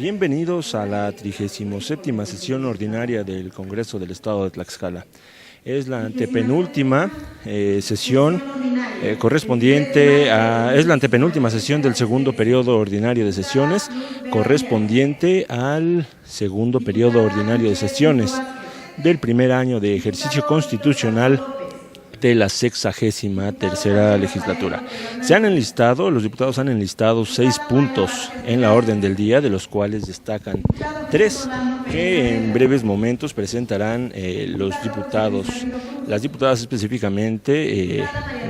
Bienvenidos a la 37ª sesión ordinaria del Congreso del Estado de Tlaxcala. Es la antepenúltima sesión es la antepenúltima sesión del segundo periodo ordinario de sesiones, correspondiente al segundo periodo ordinario de sesiones del primer año de ejercicio constitucional de la 63ª legislatura. Los diputados han enlistado 6 puntos en la orden del día, de los cuales destacan 3 que en breves momentos presentarán las diputadas específicamente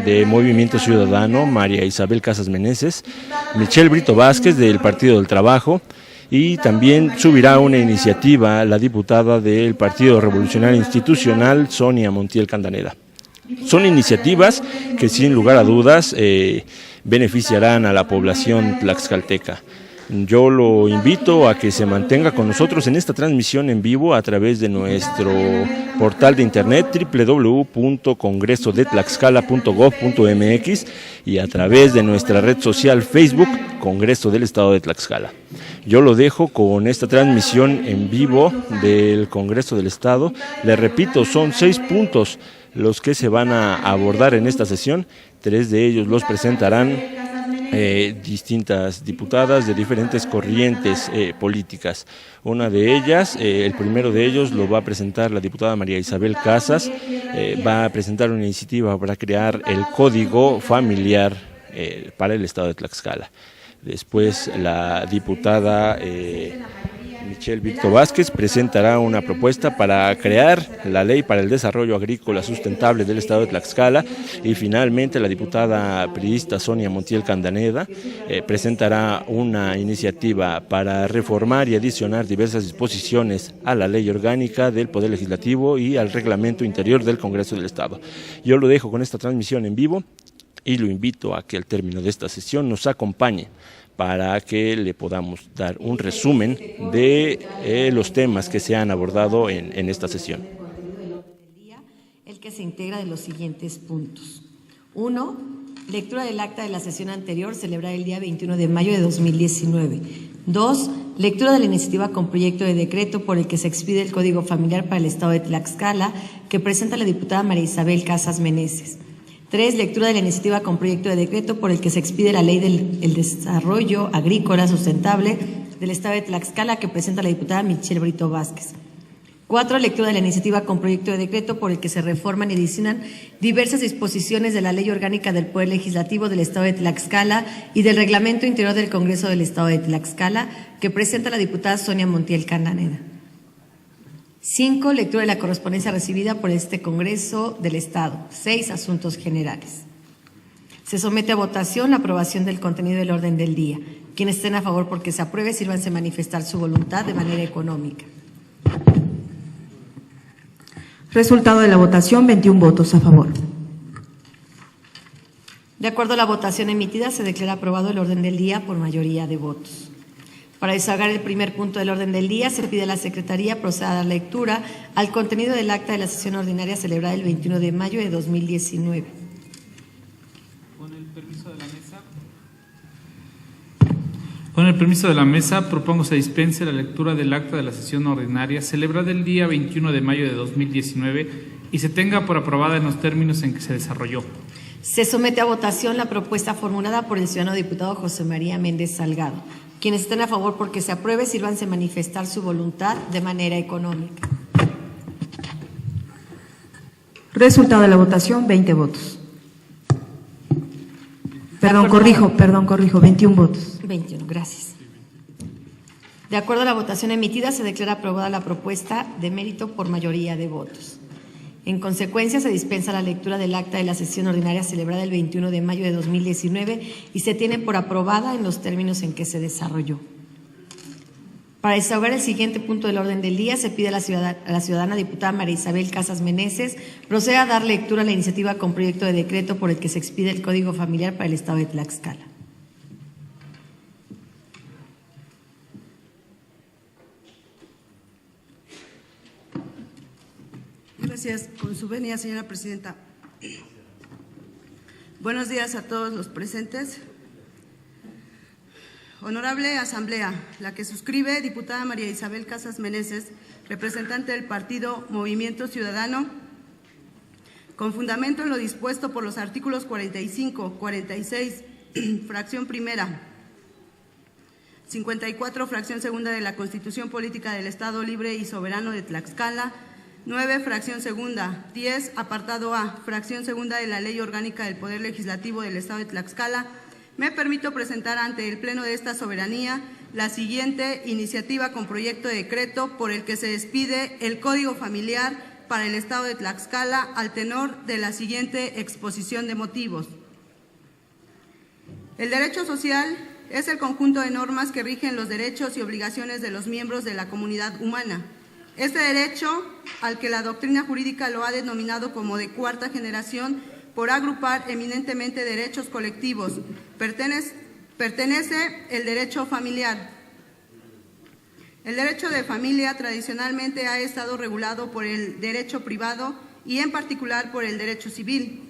de Movimiento Ciudadano, María Isabel Casas Meneses, Michelle Brito Vázquez del Partido del Trabajo, y también subirá una iniciativa la diputada del Partido Revolucionario Institucional, Sonia Montiel Candaneda. Son iniciativas que sin lugar a dudas beneficiarán a la población tlaxcalteca. Yo lo invito a que se mantenga con nosotros en esta transmisión en vivo a través de nuestro portal de internet www.congresodetlaxcala.gov.mx y a través de nuestra red social Facebook Congreso del Estado de Tlaxcala. Yo lo dejo con esta transmisión en vivo del Congreso del Estado. Le repito, son 6 puntos los que se van a abordar en esta sesión. 3 de ellos los presentarán distintas diputadas de diferentes corrientes políticas. Una de ellas, el primero de ellos lo va a presentar la diputada María Isabel Casas, va a presentar una iniciativa para crear el Código Familiar para el Estado de Tlaxcala. Después la diputada Michelle Brito Vázquez presentará una propuesta para crear la Ley para el Desarrollo Agrícola Sustentable del Estado de Tlaxcala, y finalmente la diputada priista Sonia Montiel Candaneda presentará una iniciativa para reformar y adicionar diversas disposiciones a la Ley Orgánica del Poder Legislativo y al Reglamento Interior del Congreso del Estado. Yo lo dejo con esta transmisión en vivo y lo invito a que al término de esta sesión nos acompañe para que le podamos dar un resumen de los temas que se han abordado en esta sesión. El que se integra de los siguientes puntos. 1. Lectura del acta de la sesión anterior, celebrada el día 21 de mayo de 2019. 2. Lectura de la iniciativa con proyecto de decreto por el que se expide el Código Familiar para el Estado de Tlaxcala, que presenta la diputada María Isabel Casas Meneses. 3. Lectura de la iniciativa con proyecto de decreto por el que se expide la Ley del Desarrollo Agrícola Sustentable del Estado de Tlaxcala, que presenta la diputada Michelle Brito Vázquez. 4. Lectura de la iniciativa con proyecto de decreto por el que se reforman y adicionan diversas disposiciones de la Ley Orgánica del Poder Legislativo del Estado de Tlaxcala y del Reglamento Interior del Congreso del Estado de Tlaxcala, que presenta la diputada Sonia Montiel Candaneda. 5. Lectura de la correspondencia recibida por este Congreso del Estado. 6. Asuntos generales. Se somete a votación la aprobación del contenido del orden del día. Quienes estén a favor porque se apruebe, sírvanse a manifestar su voluntad de manera económica. Resultado de la votación, 21 votos a favor. De acuerdo a la votación emitida, se declara aprobado el orden del día por mayoría de votos. Para desahogar el primer punto del orden del día, se pide a la Secretaría proceda a dar lectura al contenido del acta de la sesión ordinaria celebrada el 21 de mayo de 2019. Con el permiso de la mesa, propongo se dispense la lectura del acta de la sesión ordinaria celebrada el día 21 de mayo de 2019 y se tenga por aprobada en los términos en que se desarrolló. Se somete a votación la propuesta formulada por el ciudadano diputado José María Méndez Salgado. Quienes estén a favor porque se apruebe, sírvanse a manifestar su voluntad de manera económica. Resultado de la votación, 20 votos. Perdón, corrijo, 21 votos. 21, gracias. De acuerdo a la votación emitida, se declara aprobada la propuesta de mérito por mayoría de votos. En consecuencia, se dispensa la lectura del acta de la sesión ordinaria celebrada el 21 de mayo de 2019 y se tiene por aprobada en los términos en que se desarrolló. Para desahogar el siguiente punto del orden del día, se pide a la ciudadana diputada María Isabel Casas Meneses proceda a dar lectura a la iniciativa con proyecto de decreto por el que se expide el Código Familiar para el Estado de Tlaxcala. Gracias. Con su venia, señora presidenta. Buenos días a todos los presentes. Honorable Asamblea, la que suscribe diputada María Isabel Casas Meneses, representante del partido Movimiento Ciudadano, con fundamento en lo dispuesto por los artículos 45, 46, fracción primera, 54, fracción segunda de la Constitución Política del Estado Libre y Soberano de Tlaxcala, 9, fracción segunda, 10, apartado A, fracción segunda de la Ley Orgánica del Poder Legislativo del Estado de Tlaxcala, me permito presentar ante el Pleno de esta soberanía la siguiente iniciativa con proyecto de decreto por el que se despide el Código Familiar para el Estado de Tlaxcala al tenor de la siguiente exposición de motivos. El derecho social es el conjunto de normas que rigen los derechos y obligaciones de los miembros de la comunidad humana. Este derecho, al que la doctrina jurídica lo ha denominado como de cuarta generación, por agrupar eminentemente derechos colectivos, pertenece el derecho familiar. El derecho de familia tradicionalmente ha estado regulado por el derecho privado y en particular por el derecho civil,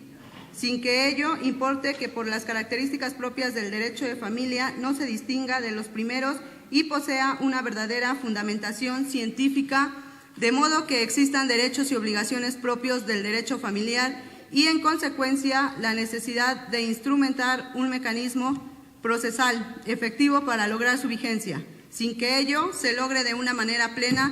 sin que ello importe que por las características propias del derecho de familia no se distinga de los primeros y posea una verdadera fundamentación científica, de modo que existan derechos y obligaciones propios del derecho familiar y, en consecuencia, la necesidad de instrumentar un mecanismo procesal efectivo para lograr su vigencia, sin que ello se logre de una manera plena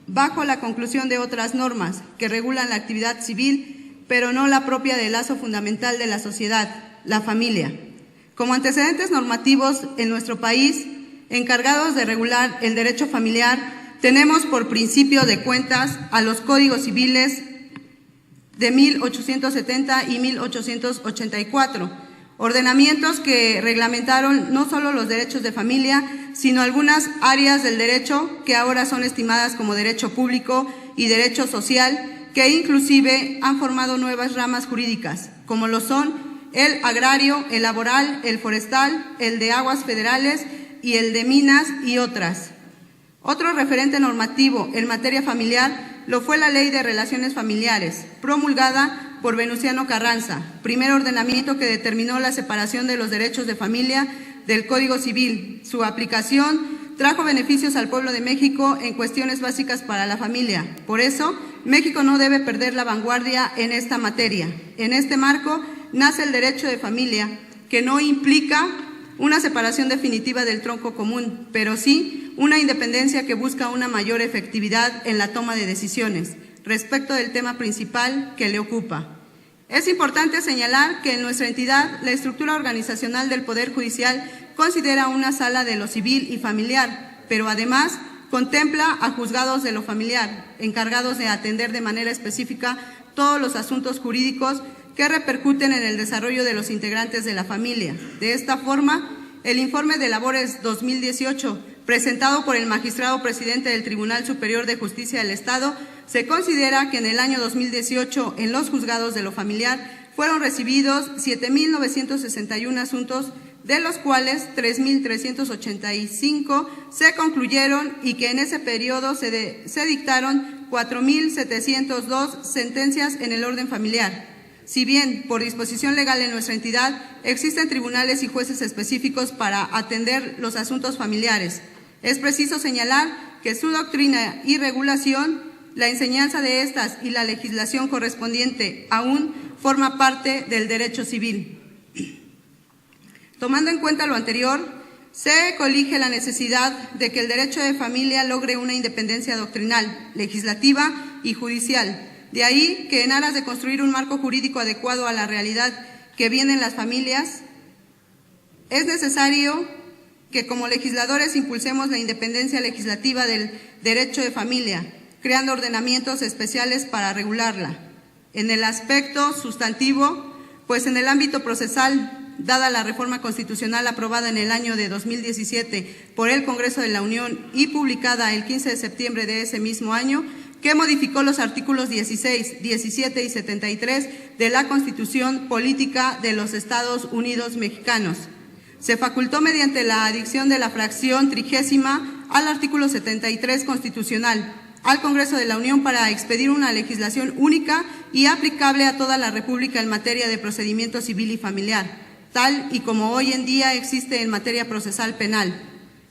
bajo la conclusión de otras normas que regulan la actividad civil, pero no la propia del lazo fundamental de la sociedad, la familia. Como antecedentes normativos en nuestro país, encargados de regular el derecho familiar, tenemos por principio de cuentas a los códigos civiles de 1870 y 1884, ordenamientos que reglamentaron no solo los derechos de familia, sino algunas áreas del derecho que ahora son estimadas como derecho público y derecho social, que inclusive han formado nuevas ramas jurídicas, como lo son el agrario, el laboral, el forestal, el de aguas federales y el de minas y otras. Otro referente normativo en materia familiar lo fue la Ley de Relaciones Familiares, promulgada por Venustiano Carranza, primer ordenamiento que determinó la separación de los derechos de familia del Código Civil. Su aplicación trajo beneficios al pueblo de México en cuestiones básicas para la familia. Por eso, México no debe perder la vanguardia en esta materia. En este marco nace el derecho de familia, que no implica una separación definitiva del tronco común, pero sí una independencia que busca una mayor efectividad en la toma de decisiones respecto del tema principal que le ocupa. Es importante señalar que en nuestra entidad la estructura organizacional del Poder Judicial considera una sala de lo civil y familiar, pero además contempla a juzgados de lo familiar, encargados de atender de manera específica todos los asuntos jurídicos que repercuten en el desarrollo de los integrantes de la familia. De esta forma, el informe de labores 2018, presentado por el magistrado presidente del Tribunal Superior de Justicia del Estado, se considera que en el año 2018 en los juzgados de lo familiar fueron recibidos 7.961 asuntos, de los cuales 3.385 se concluyeron y que en ese periodo se dictaron 4.702 sentencias en el orden familiar. Si bien, por disposición legal en nuestra entidad, existen tribunales y jueces específicos para atender los asuntos familiares, es preciso señalar que su doctrina y regulación, la enseñanza de estas y la legislación correspondiente aún forma parte del derecho civil. Tomando en cuenta lo anterior, se colige la necesidad de que el derecho de familia logre una independencia doctrinal, legislativa y judicial. De ahí que en aras de construir un marco jurídico adecuado a la realidad que vienen las familias, es necesario que como legisladores impulsemos la independencia legislativa del derecho de familia, creando ordenamientos especiales para regularla. En el aspecto sustantivo, pues en el ámbito procesal, dada la reforma constitucional aprobada en el año de 2017 por el Congreso de la Unión y publicada el 15 de septiembre de ese mismo año, que modificó los artículos 16, 17 y 73 de la Constitución Política de los Estados Unidos Mexicanos. Se facultó mediante la adición de la fracción 30ª al artículo 73 constitucional al Congreso de la Unión para expedir una legislación única y aplicable a toda la República en materia de procedimiento civil y familiar. tal y como hoy en día existe en materia procesal penal.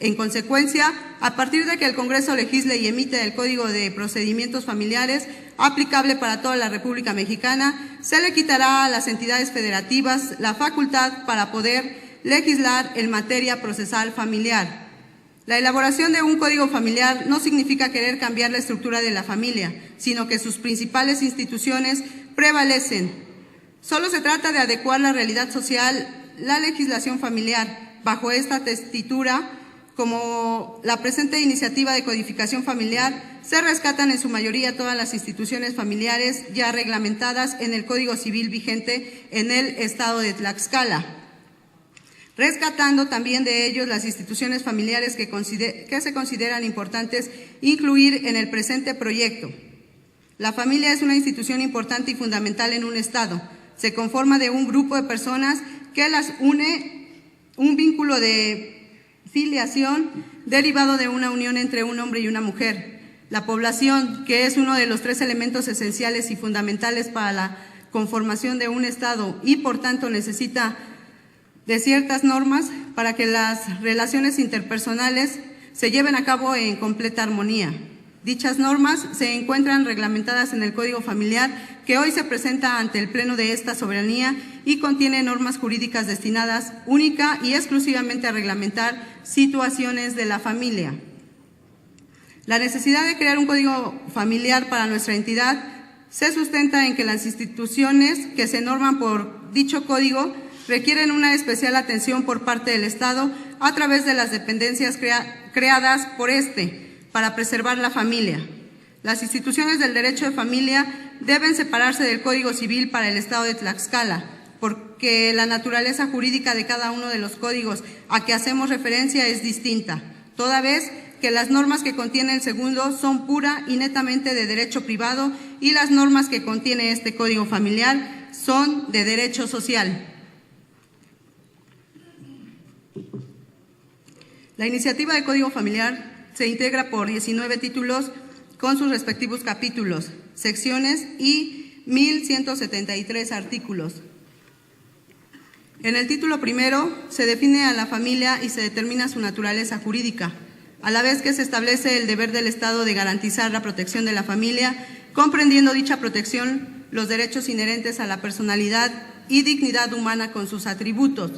En consecuencia, a partir de que el Congreso legisle y emite el Código de Procedimientos Familiares aplicable para toda la República Mexicana, se le quitará a las entidades federativas la facultad para poder legislar en materia procesal familiar. La elaboración de un código familiar no significa querer cambiar la estructura de la familia, sino que sus principales instituciones prevalecen. Solo se trata de adecuar la realidad social, la legislación familiar, bajo esta tesitura, como la presente iniciativa de codificación familiar, se rescatan en su mayoría todas las instituciones familiares ya reglamentadas en el Código Civil vigente en el Estado de Tlaxcala, rescatando también de ellos las instituciones familiares que se consideran importantes incluir en el presente proyecto. La familia es una institución importante y fundamental en un Estado. Se conforma de un grupo de personas que las une un vínculo de filiación derivado de una unión entre un hombre y una mujer. La población, que es uno de los 3 elementos esenciales y fundamentales para la conformación de un Estado y por tanto necesita de ciertas normas para que las relaciones interpersonales se lleven a cabo en completa armonía. Dichas normas se encuentran reglamentadas en el Código Familiar, que hoy se presenta ante el Pleno de esta soberanía y contiene normas jurídicas destinadas única y exclusivamente a reglamentar situaciones de la familia. La necesidad de crear un Código Familiar para nuestra entidad se sustenta en que las instituciones que se norman por dicho código requieren una especial atención por parte del Estado a través de las dependencias creadas por este, para preservar la familia. Las instituciones del derecho de familia deben separarse del Código Civil para el Estado de Tlaxcala, porque la naturaleza jurídica de cada uno de los códigos a que hacemos referencia es distinta, toda vez que las normas que contiene el segundo son pura y netamente de derecho privado y las normas que contiene este Código Familiar son de derecho social. La iniciativa de Código Familiar se integra por 19 títulos con sus respectivos capítulos, secciones y 1.173 artículos. En el título primero se define a la familia y se determina su naturaleza jurídica, a la vez que se establece el deber del Estado de garantizar la protección de la familia, comprendiendo dicha protección los derechos inherentes a la personalidad y dignidad humana con sus atributos.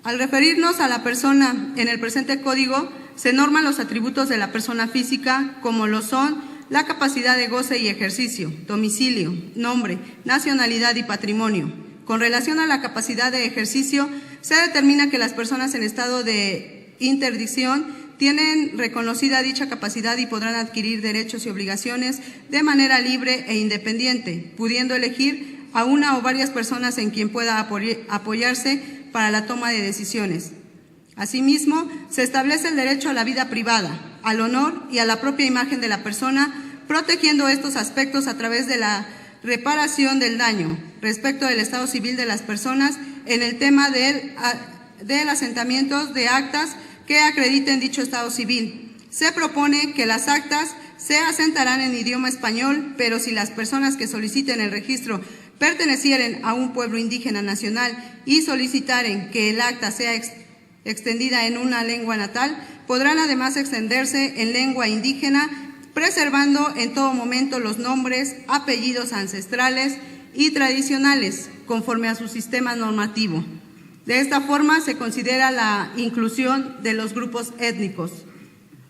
Al referirnos a la persona en el presente código, se norman los atributos de la persona física, como lo son la capacidad de goce y ejercicio, domicilio, nombre, nacionalidad y patrimonio. Con relación a la capacidad de ejercicio, se determina que las personas en estado de interdicción tienen reconocida dicha capacidad y podrán adquirir derechos y obligaciones de manera libre e independiente, pudiendo elegir a una o varias personas en quien pueda apoyarse para la toma de decisiones. Asimismo, se establece el derecho a la vida privada, al honor y a la propia imagen de la persona, protegiendo estos aspectos a través de la reparación del daño respecto del estado civil de las personas en el tema del asentamiento de actas que acrediten dicho estado civil. Se propone que las actas se asentarán en idioma español, pero si las personas que soliciten el registro pertenecieren a un pueblo indígena nacional y solicitaren que el acta sea extendida en una lengua natal, podrán además extenderse en lengua indígena, preservando en todo momento los nombres, apellidos ancestrales y tradicionales, conforme a su sistema normativo. De esta forma se considera la inclusión de los grupos étnicos.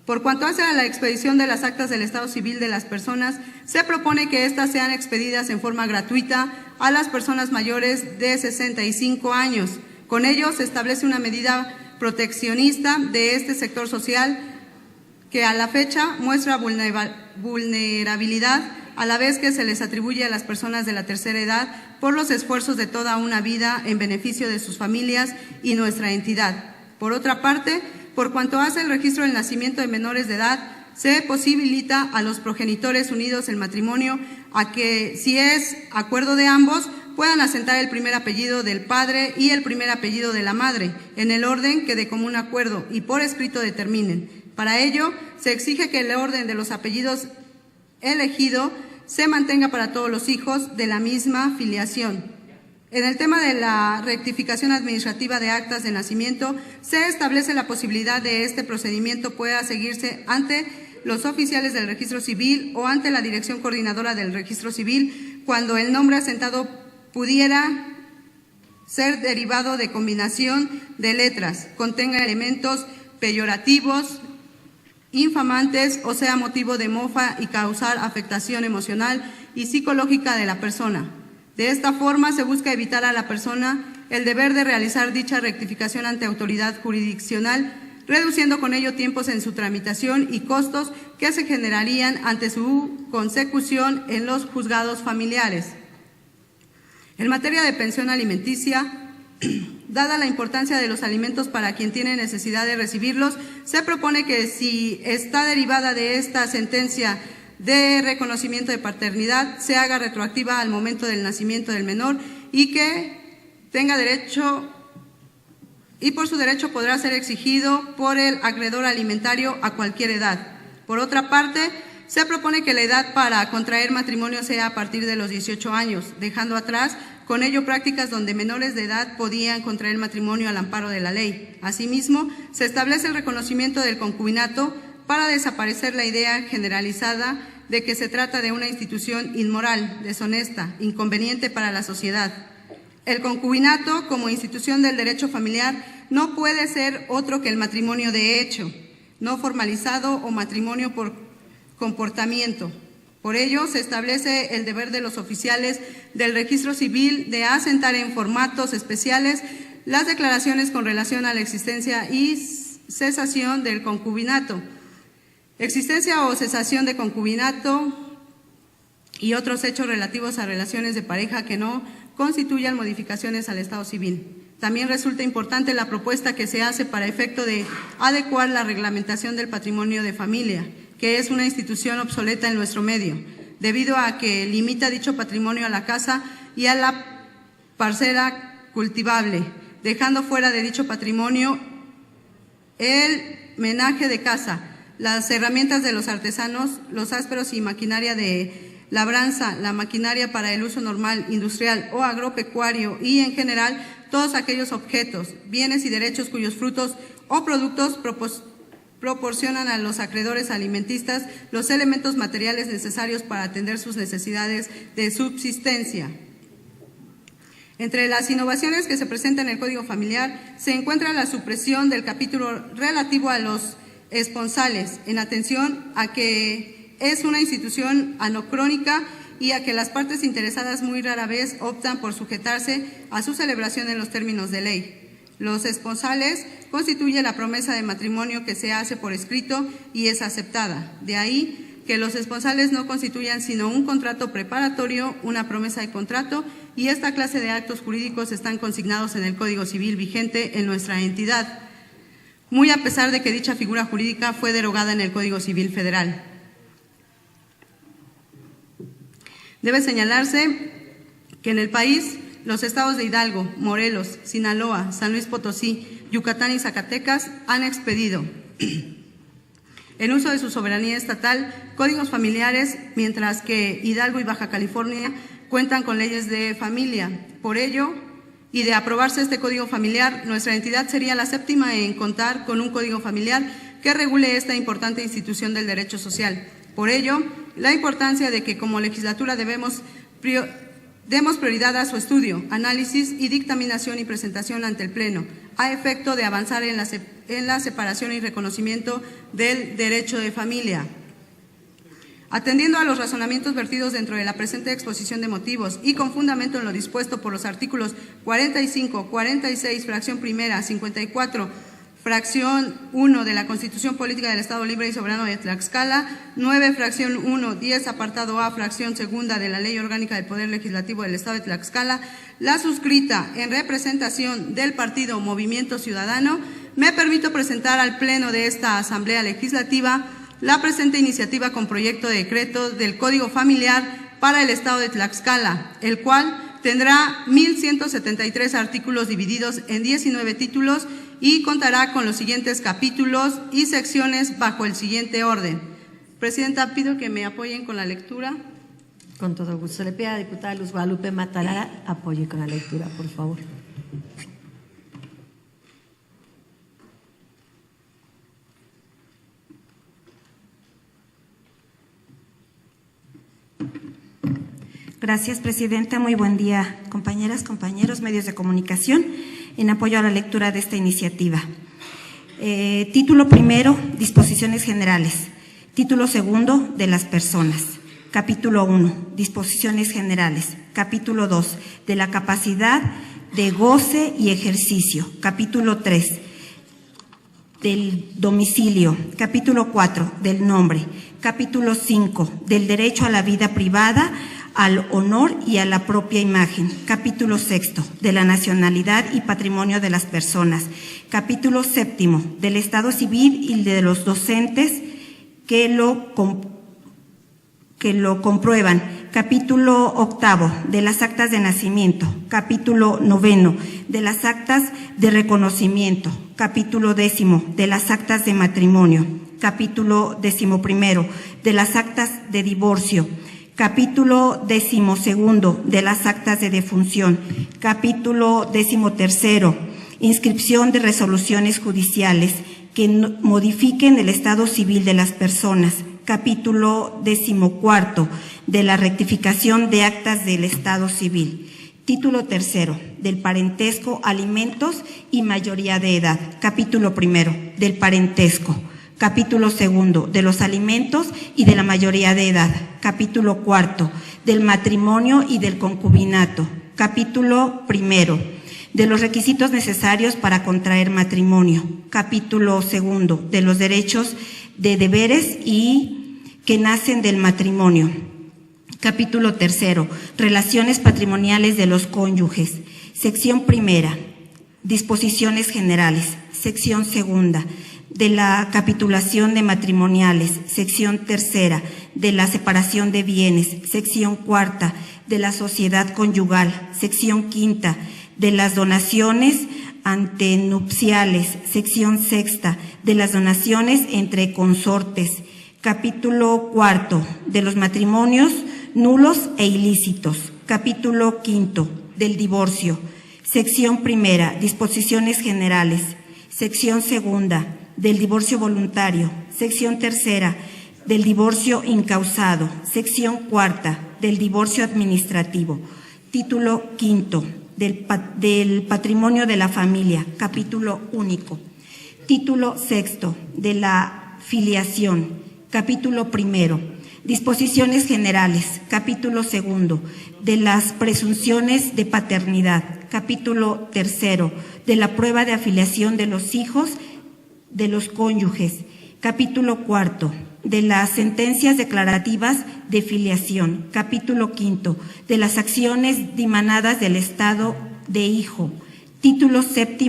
Por cuanto hace a la expedición de las actas del estado civil de las personas, se propone que éstas sean expedidas en forma gratuita a las personas mayores de 65 años. Con ello se establece una medida proteccionista de este sector social que a la fecha muestra vulnerabilidad, a la vez que se les atribuye a las personas de la tercera edad por los esfuerzos de toda una vida en beneficio de sus familias y nuestra entidad. Por otra parte, por cuanto hace el registro del nacimiento de menores de edad, se posibilita a los progenitores unidos en matrimonio a que, si es acuerdo de ambos, puedan asentar el primer apellido del padre y el primer apellido de la madre, en el orden que de común acuerdo y por escrito determinen. Para ello, se exige que el orden de los apellidos elegido se mantenga para todos los hijos de la misma filiación. En el tema de la rectificación administrativa de actas de nacimiento, se establece la posibilidad de este procedimiento pueda seguirse ante los oficiales del registro civil o ante la Dirección Coordinadora del Registro Civil cuando el nombre asentado pudiera ser derivado de combinación de letras, contenga elementos peyorativos, infamantes o sea motivo de mofa y causar afectación emocional y psicológica de la persona. De esta forma se busca evitar a la persona el deber de realizar dicha rectificación ante autoridad jurisdiccional, reduciendo con ello tiempos en su tramitación y costos que se generarían ante su consecución en los juzgados familiares. En materia de pensión alimenticia, dada la importancia de los alimentos para quien tiene necesidad de recibirlos, se propone que si está derivada de esta sentencia de reconocimiento de paternidad, se haga retroactiva al momento del nacimiento del menor y que tenga derecho y por su derecho podrá ser exigido por el acreedor alimentario a cualquier edad. Por otra parte, se propone que la edad para contraer matrimonio sea a partir de los 18 años, dejando atrás con ello prácticas donde menores de edad podían contraer matrimonio al amparo de la ley. Asimismo, se establece el reconocimiento del concubinato para desaparecer la idea generalizada de que se trata de una institución inmoral, deshonesta, inconveniente para la sociedad. El concubinato, como institución del derecho familiar, no puede ser otro que el matrimonio de hecho, no formalizado o matrimonio por comportamiento. Por ello, se establece el deber de los oficiales del registro civil de asentar en formatos especiales las declaraciones con relación a la existencia y cesación del concubinato, existencia o cesación de concubinato y otros hechos relativos a relaciones de pareja que no constituyan modificaciones al Estado civil. También resulta importante la propuesta que se hace para efecto de adecuar la reglamentación del patrimonio de familia, que es una institución obsoleta en nuestro medio, debido a que limita dicho patrimonio a la casa y a la parcela cultivable, dejando fuera de dicho patrimonio el menaje de casa, las herramientas de los artesanos, los ásperos y maquinaria de labranza, la maquinaria para el uso normal, industrial o agropecuario y en general todos aquellos objetos, bienes y derechos cuyos frutos o productos proporcionan a los acreedores alimentistas los elementos materiales necesarios para atender sus necesidades de subsistencia. Entre las innovaciones que se presentan en el Código Familiar se encuentra la supresión del capítulo relativo a los esponsales, en atención a que es una institución anacrónica y a que las partes interesadas muy rara vez optan por sujetarse a su celebración en los términos de ley. Los esponsales constituyen la promesa de matrimonio que se hace por escrito y es aceptada. De ahí que los esponsales no constituyan sino un contrato preparatorio, una promesa de contrato, y esta clase de actos jurídicos están consignados en el Código Civil vigente en nuestra entidad, muy a pesar de que dicha figura jurídica fue derogada en el Código Civil Federal. Debe señalarse que en el país los estados de Hidalgo, Morelos, Sinaloa, San Luis Potosí, Yucatán y Zacatecas han expedido, en uso de su soberanía estatal, códigos familiares, mientras que Hidalgo y Baja California cuentan con leyes de familia. Por ello, y de aprobarse este Código Familiar, nuestra entidad sería la séptima en contar con un Código Familiar que regule esta importante institución del derecho social. Por ello, la importancia de que como legislatura demos prioridad a su estudio, análisis y dictaminación y presentación ante el Pleno, a efecto de avanzar en la separación y reconocimiento del derecho de familia. Atendiendo a los razonamientos vertidos dentro de la presente exposición de motivos y con fundamento en lo dispuesto por los artículos 45, 46, fracción primera, 54, fracción 1 de la Constitución Política del Estado Libre y Soberano de Tlaxcala, 9, fracción 1, 10, apartado A, fracción segunda de la Ley Orgánica del Poder Legislativo del Estado de Tlaxcala, la suscrita en representación del partido Movimiento Ciudadano, me permito presentar al Pleno de esta Asamblea Legislativa la presente iniciativa con proyecto de decreto del Código Familiar para el Estado de Tlaxcala, el cual tendrá 1,173 artículos divididos en 19 títulos y contará con los siguientes capítulos y secciones bajo el siguiente orden. Presidenta, pido que me apoyen con la lectura. Con todo gusto. Le pido a la diputada Luz Guadalupe Matalara apoye con la lectura, por favor. Gracias, presidenta. Muy buen día, compañeras, compañeros, medios de comunicación, en apoyo a la lectura de esta iniciativa. Título primero, disposiciones generales. Título segundo, de las personas. Capítulo 1, disposiciones generales. Capítulo 2, de la capacidad de goce y ejercicio. Capítulo 3, del domicilio. Capítulo 4, del nombre. Capítulo 5, del derecho a la vida privada, al honor y a la propia imagen. Capítulo 6, de la nacionalidad y patrimonio de las personas. Capítulo 7, del Estado civil y de los docentes que lo comprueban. Capítulo 8, de las actas de nacimiento. Capítulo 9, de las actas de reconocimiento. Capítulo 10, de las actas de matrimonio. Capítulo 11, de las actas de divorcio. Capítulo 12, de las actas de defunción. Capítulo 13, inscripción de resoluciones judiciales que modifiquen el estado civil de las personas. Capítulo 14, de la rectificación de actas del estado civil. Título 3, del parentesco, alimentos y mayoría de edad. Capítulo 1, del parentesco. Capítulo 2, de los alimentos y de la mayoría de edad. Capítulo 4, del matrimonio y del concubinato. Capítulo 1, de los requisitos necesarios para contraer matrimonio. Capítulo 2, de los derechos de deberes y que nacen del matrimonio. Capítulo 3, relaciones patrimoniales de los cónyuges. Sección 1, disposiciones generales. Sección 2, de la capitulación de matrimoniales. Sección 3, de la separación de bienes. Sección 4, de la sociedad conyugal. Sección 5, de las donaciones antenupciales. Sección 6, de las donaciones entre consortes. Capítulo 4, de los matrimonios nulos e ilícitos. Capítulo 5, del divorcio. Sección 1, disposiciones generales. Sección 2, del divorcio voluntario. Sección 3, del divorcio incausado. Sección 4, del divorcio administrativo. Título 5, del patrimonio de la familia. Capítulo único. Título 6, de la filiación. Capítulo 1, disposiciones generales. Capítulo 2, de las presunciones de paternidad. Capítulo 3, de la prueba de afiliación de los hijos de los cónyuges. Capítulo 4, de las sentencias declarativas de filiación. Capítulo 5, de las acciones dimanadas del estado de hijo. Título 7,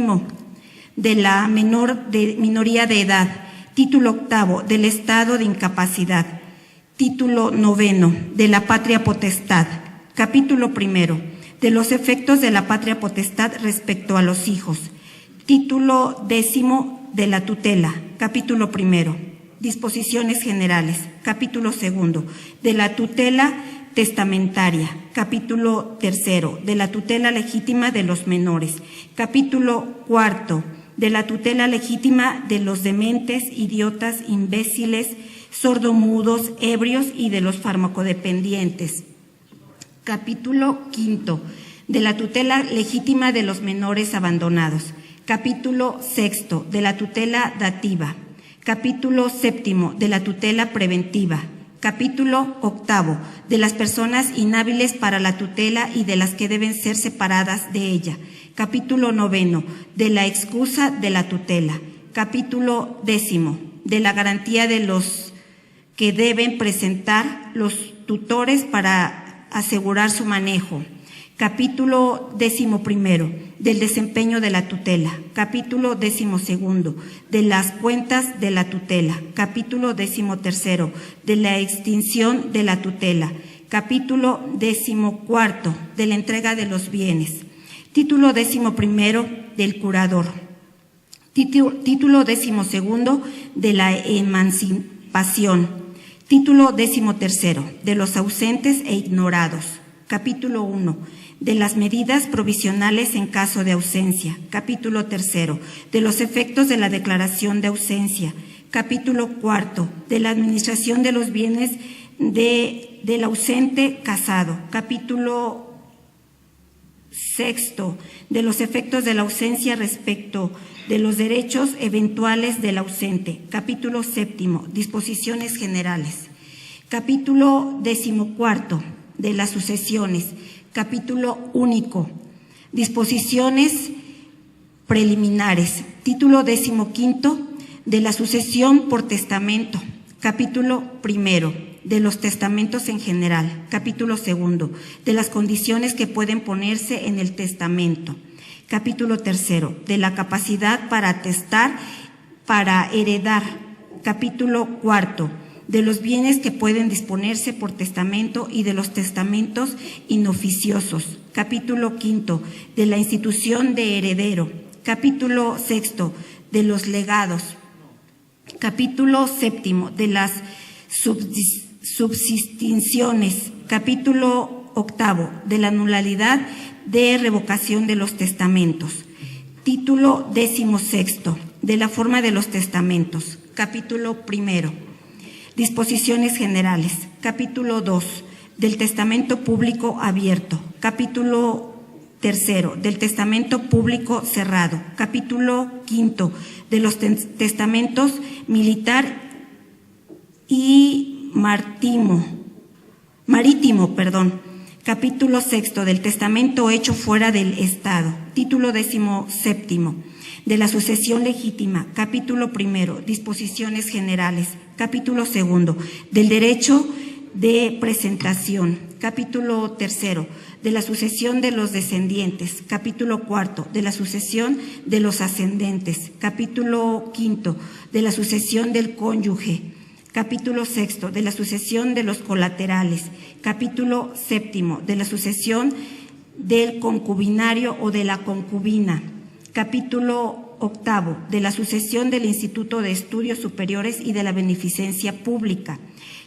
de la minoría de edad. Título 8, del estado de incapacidad. Título 9, de la patria potestad. Capítulo 1, de los efectos de la patria potestad respecto a los hijos. Título 10, de la tutela. Capítulo 1, disposiciones generales. Capítulo 2, de la tutela testamentaria. Capítulo 3, de la tutela legítima de los menores. Capítulo 4, de la tutela legítima de los dementes, idiotas, imbéciles, sordomudos, ebrios y de los farmacodependientes. Capítulo 5, de la tutela legítima de los menores abandonados. Capítulo 6, de la tutela dativa. Capítulo 7, de la tutela preventiva. Capítulo 8, de las personas inhábiles para la tutela y de las que deben ser separadas de ella. Capítulo 9, de la excusa de la tutela. Capítulo 10, de la garantía de los que deben presentar los tutores para asegurar su manejo. Capítulo 11, del desempeño de la tutela. Capítulo 12, de las cuentas de la tutela. Capítulo 13, de la extinción de la tutela. Capítulo 14, de la entrega de los bienes. Título 11, del curador. Título 12, de la emancipación. Título 13, de los ausentes e ignorados. Capítulo 1, de las medidas provisionales en caso de ausencia. Capítulo 3, de los efectos de la declaración de ausencia. Capítulo 4, de la administración de los bienes del ausente casado. Capítulo 6, de los efectos de la ausencia respecto de los derechos eventuales del ausente. Capítulo 7, disposiciones generales. Capítulo 14, de las sucesiones. Capítulo único, disposiciones preliminares. Título 15, de la sucesión por testamento. Capítulo 1, de los testamentos en general. Capítulo 2, de las condiciones que pueden ponerse en el testamento. Capítulo 3, de la capacidad para atestar, para heredar. Capítulo 4, de los bienes que pueden disponerse por testamento y de los testamentos inoficiosos. Capítulo 5, de la institución de heredero. Capítulo 6, de los legados. Capítulo 7, de las subsistinciones. Capítulo 8, de la nulidad de revocación de los testamentos. Título 16, de la forma de los testamentos. Capítulo 1, disposiciones generales. Capítulo 2, del testamento público abierto. Capítulo 3, del testamento público cerrado. Capítulo 5, de los testamentos militar y marítimo. Capítulo 6, del testamento hecho fuera del Estado. Título 17, de la sucesión legítima. Capítulo 1, disposiciones generales. Capítulo 2, del derecho de presentación. Capítulo 3, de la sucesión de los descendientes. Capítulo 4, de la sucesión de los ascendentes. Capítulo 5, de la sucesión del cónyuge. Capítulo 6, de la sucesión de los colaterales. Capítulo 7, de la sucesión del concubinario o de la concubina. Capítulo 8, de la sucesión del Instituto de Estudios Superiores y de la Beneficencia Pública.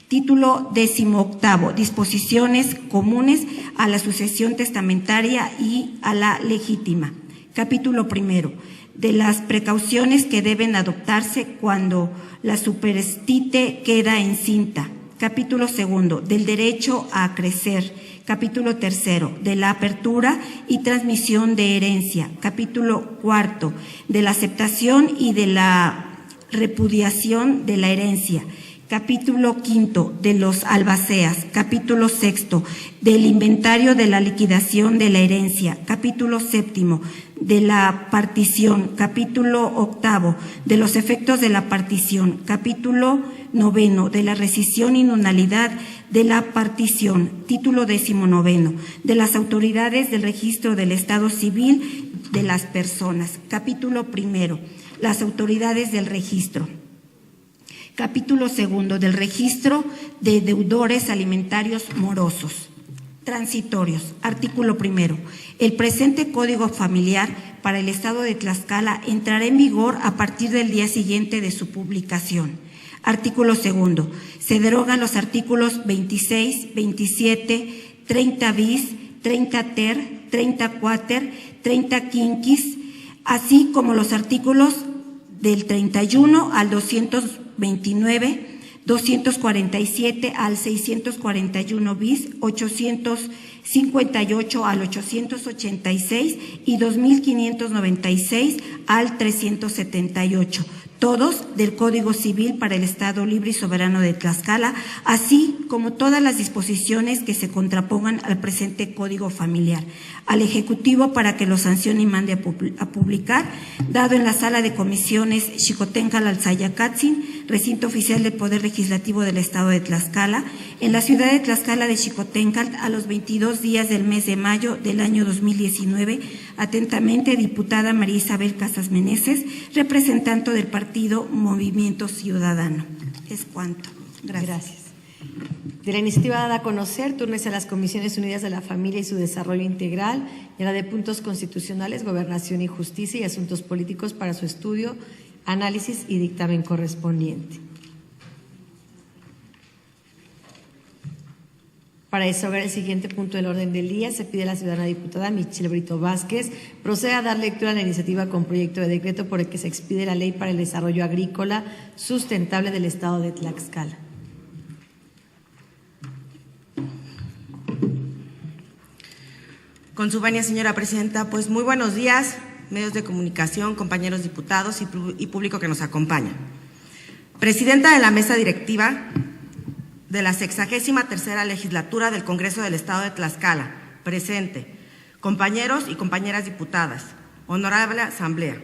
Título 18, disposiciones comunes a la sucesión testamentaria y a la legítima. Capítulo 1, de las precauciones que deben adoptarse cuando la superstite queda encinta. Capítulo 2, del derecho a crecer. Capítulo 3, de la apertura y transmisión de herencia. Capítulo 4, de la aceptación y de la repudiación de la herencia. Capítulo 5, de los albaceas. Capítulo 6, del inventario de la liquidación de la herencia. Capítulo 7, de la partición. Capítulo 8, de los efectos de la partición. Capítulo 9, de la rescisión y nulidad de la partición. Título 19, de las autoridades del registro del Estado Civil de las personas. Capítulo 1, las autoridades del registro. Capítulo 2, del registro de deudores alimentarios morosos. Transitorios. Artículo 1. El presente Código Familiar para el Estado de Tlaxcala entrará en vigor a partir del día siguiente de su publicación. Artículo 2. Se derogan los artículos 26, 27, 30 bis, 30 ter, 30 quater, 30 quinquis, así como los artículos del 31 al 229, 247 al 641 bis, 858 al 886 y 2596 al 378. Todos del Código Civil para el Estado Libre y Soberano de Tlaxcala, así como todas las disposiciones que se contrapongan al presente Código Familiar, al Ejecutivo para que lo sancione y mande a publicar, dado en la Sala de Comisiones Xicoténcatl Alzayacatzin, Recinto Oficial del Poder Legislativo del Estado de Tlaxcala, en la ciudad de Tlaxcala de Xicoténcatl, a los 22 días del mes de mayo del año 2019, atentamente, diputada María Isabel Casas Meneses, representante del Partido Movimiento Ciudadano. Es cuanto. Gracias. De la iniciativa dada a conocer, túrnese a las Comisiones Unidas de la Familia y su Desarrollo Integral y a la de Puntos Constitucionales, Gobernación y Justicia y Asuntos Políticos para su estudio, análisis y dictamen correspondiente. Para desahogar el siguiente punto del orden del día, se pide a la ciudadana diputada Michelle Brito Vázquez proceda a dar lectura a la iniciativa con proyecto de decreto por el que se expide la Ley para el Desarrollo Agrícola Sustentable del Estado de Tlaxcala. Con su venia, señora presidenta, pues muy buenos días, medios de comunicación, compañeros diputados y público que nos acompaña. Presidenta de la mesa directiva de la 63ª legislatura del Congreso del Estado de Tlaxcala, presente, compañeros y compañeras diputadas, honorable asamblea.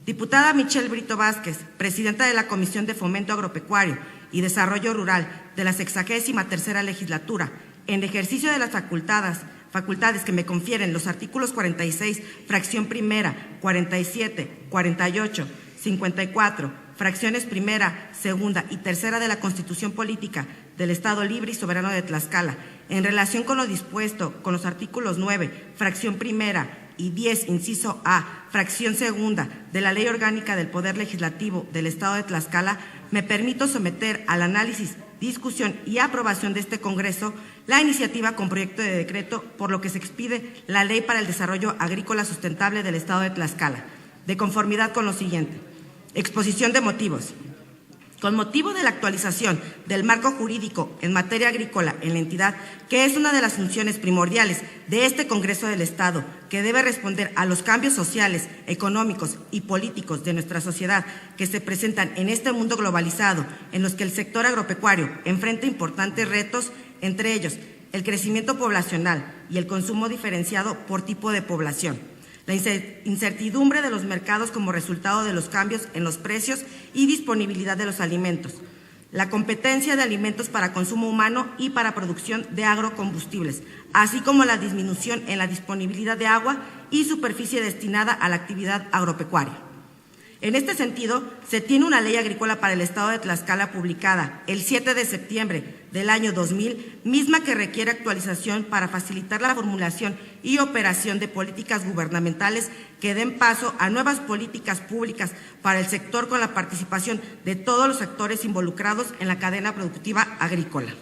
Diputada Michelle Brito Vázquez, presidenta de la Comisión de Fomento Agropecuario y Desarrollo Rural de la 63ª legislatura, en ejercicio de las facultades que me confieren los artículos 46, fracción primera, 47, 48, 54, fracciones primera, segunda y tercera de la Constitución Política del Estado Libre y Soberano de Tlaxcala, en relación con lo dispuesto con los artículos 9, fracción primera y 10, inciso A, fracción segunda de la Ley Orgánica del Poder Legislativo del Estado de Tlaxcala, me permito someter al análisis, discusión y aprobación de este Congreso la iniciativa con proyecto de decreto por lo que se expide la Ley para el Desarrollo Agrícola Sustentable del Estado de Tlaxcala, de conformidad con lo siguiente. Exposición de motivos. Con motivo de la actualización del marco jurídico en materia agrícola en la entidad, que es una de las funciones primordiales de este Congreso del Estado, que debe responder a los cambios sociales, económicos y políticos de nuestra sociedad que se presentan en este mundo globalizado, en los que el sector agropecuario enfrenta importantes retos, entre ellos el crecimiento poblacional y el consumo diferenciado por tipo de población, la incertidumbre de los mercados como resultado de los cambios en los precios y disponibilidad de los alimentos, la competencia de alimentos para consumo humano y para producción de agrocombustibles, así como la disminución en la disponibilidad de agua y superficie destinada a la actividad agropecuaria. En este sentido, se tiene una ley agrícola para el Estado de Tlaxcala publicada el 7 de septiembre del año 2000, misma que requiere actualización para facilitar la formulación y operación de políticas gubernamentales que den paso a nuevas políticas públicas para el sector con la participación de todos los actores involucrados en la cadena productiva agrícola.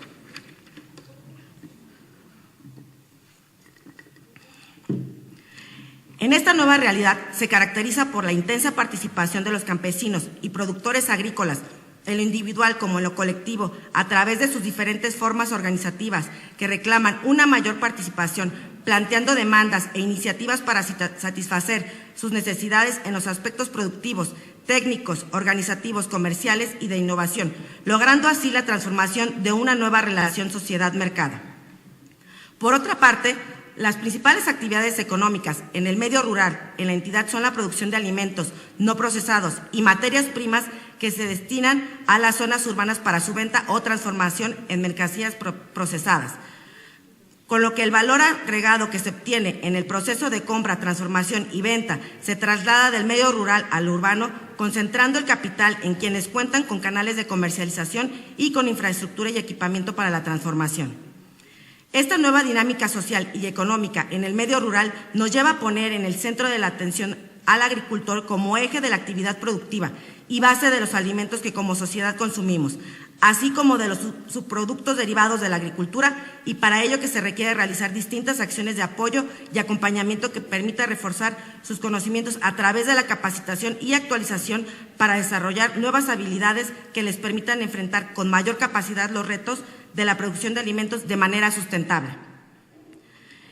En esta nueva realidad se caracteriza por la intensa participación de los campesinos y productores agrícolas, en lo individual como en lo colectivo, a través de sus diferentes formas organizativas que reclaman una mayor participación, planteando demandas e iniciativas para satisfacer sus necesidades en los aspectos productivos, técnicos, organizativos, comerciales y de innovación, logrando así la transformación de una nueva relación sociedad-mercado. Por otra parte, las principales actividades económicas en el medio rural en la entidad son la producción de alimentos no procesados y materias primas que se destinan a las zonas urbanas para su venta o transformación en mercancías procesadas, con lo que el valor agregado que se obtiene en el proceso de compra, transformación y venta se traslada del medio rural al urbano, concentrando el capital en quienes cuentan con canales de comercialización y con infraestructura y equipamiento para la transformación. Esta nueva dinámica social y económica en el medio rural nos lleva a poner en el centro de la atención al agricultor como eje de la actividad productiva y base de los alimentos que como sociedad consumimos, así como de los subproductos derivados de la agricultura, y para ello que se requiere realizar distintas acciones de apoyo y acompañamiento que permita reforzar sus conocimientos a través de la capacitación y actualización para desarrollar nuevas habilidades que les permitan enfrentar con mayor capacidad los retos de la producción de alimentos de manera sustentable.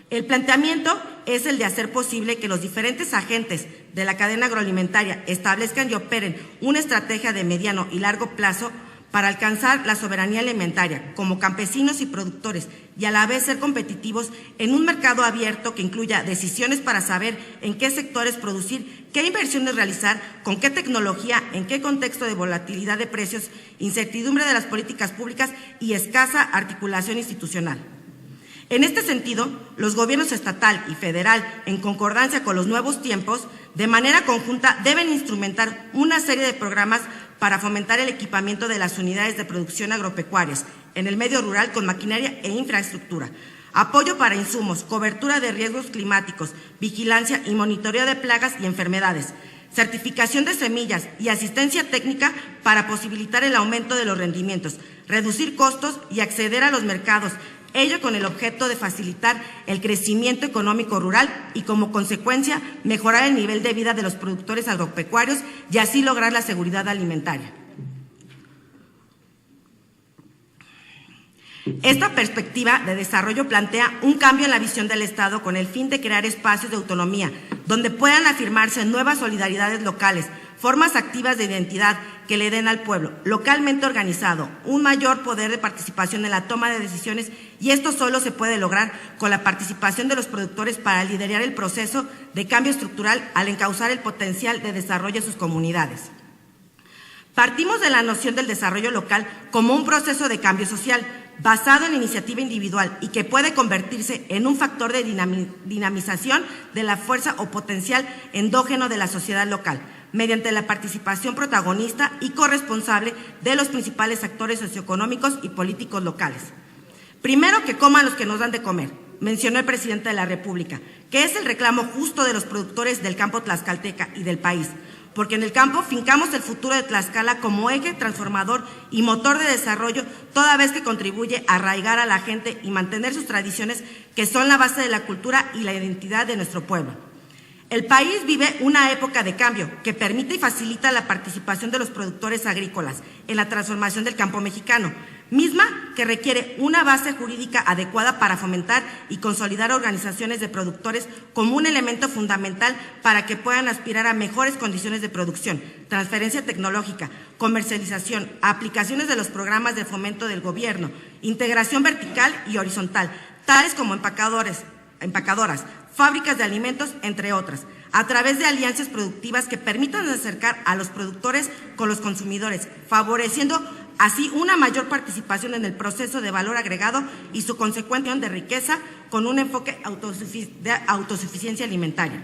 El planteamiento es el de hacer posible que los diferentes agentes de la cadena agroalimentaria establezcan y operen una estrategia de mediano y largo plazo para alcanzar la soberanía alimentaria como campesinos y productores y a la vez ser competitivos en un mercado abierto que incluya decisiones para saber en qué sectores producir, qué inversiones realizar, con qué tecnología, en qué contexto de volatilidad de precios, incertidumbre de las políticas públicas y escasa articulación institucional. En este sentido, los gobiernos estatal y federal, en concordancia con los nuevos tiempos, de manera conjunta deben instrumentar una serie de programas para fomentar el equipamiento de las unidades de producción agropecuarias en el medio rural con maquinaria e infraestructura, apoyo para insumos, cobertura de riesgos climáticos, vigilancia y monitoreo de plagas y enfermedades, certificación de semillas y asistencia técnica para posibilitar el aumento de los rendimientos, reducir costos y acceder a los mercados ello con el objeto de facilitar el crecimiento económico rural y, como consecuencia, mejorar el nivel de vida de los productores agropecuarios y así lograr la seguridad alimentaria. Esta perspectiva de desarrollo plantea un cambio en la visión del Estado con el fin de crear espacios de autonomía donde puedan afirmarse nuevas solidaridades locales, formas activas de identidad que le den al pueblo localmente organizado un mayor poder de participación en la toma de decisiones, y esto solo se puede lograr con la participación de los productores para liderar el proceso de cambio estructural al encauzar el potencial de desarrollo de sus comunidades. Partimos de la noción del desarrollo local como un proceso de cambio social basado en iniciativa individual y que puede convertirse en un factor de dinamización de la fuerza o potencial endógeno de la sociedad local, mediante la participación protagonista y corresponsable de los principales actores socioeconómicos y políticos locales. Primero, que coman los que nos dan de comer, mencionó el presidente de la República, que es el reclamo justo de los productores del campo tlaxcalteca y del país, porque en el campo fincamos el futuro de Tlaxcala como eje transformador y motor de desarrollo, toda vez que contribuye a arraigar a la gente y mantener sus tradiciones, que son la base de la cultura y la identidad de nuestro pueblo. El país vive una época de cambio que permite y facilita la participación de los productores agrícolas en la transformación del campo mexicano, misma que requiere una base jurídica adecuada para fomentar y consolidar organizaciones de productores como un elemento fundamental para que puedan aspirar a mejores condiciones de producción, transferencia tecnológica, comercialización, aplicaciones de los programas de fomento del gobierno, integración vertical y horizontal, tales como empacadoras, fábricas de alimentos, entre otras, a través de alianzas productivas que permitan acercar a los productores con los consumidores, favoreciendo así una mayor participación en el proceso de valor agregado y su consecuencia de riqueza con un enfoque de autosuficiencia alimentaria.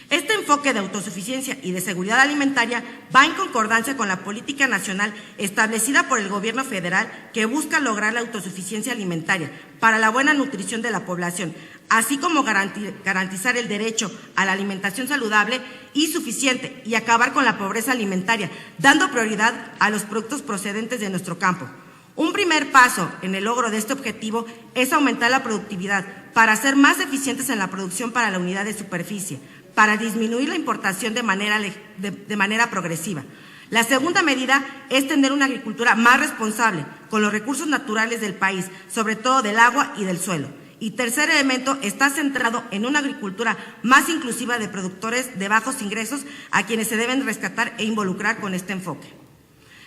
Este enfoque de autosuficiencia y de seguridad alimentaria va en concordancia con la política nacional establecida por el Gobierno federal, que busca lograr la autosuficiencia alimentaria para la buena nutrición de la población, así como garantizar el derecho a la alimentación saludable y suficiente y acabar con la pobreza alimentaria, dando prioridad a los productos procedentes de nuestro campo. Un primer paso en el logro de este objetivo es aumentar la productividad para ser más eficientes en la producción para la unidad de superficie, para disminuir la importación de manera progresiva. La segunda medida es tener una agricultura más responsable con los recursos naturales del país, sobre todo del agua y del suelo. Y tercer elemento está centrado en una agricultura más inclusiva de productores de bajos ingresos, a quienes se deben rescatar e involucrar con este enfoque.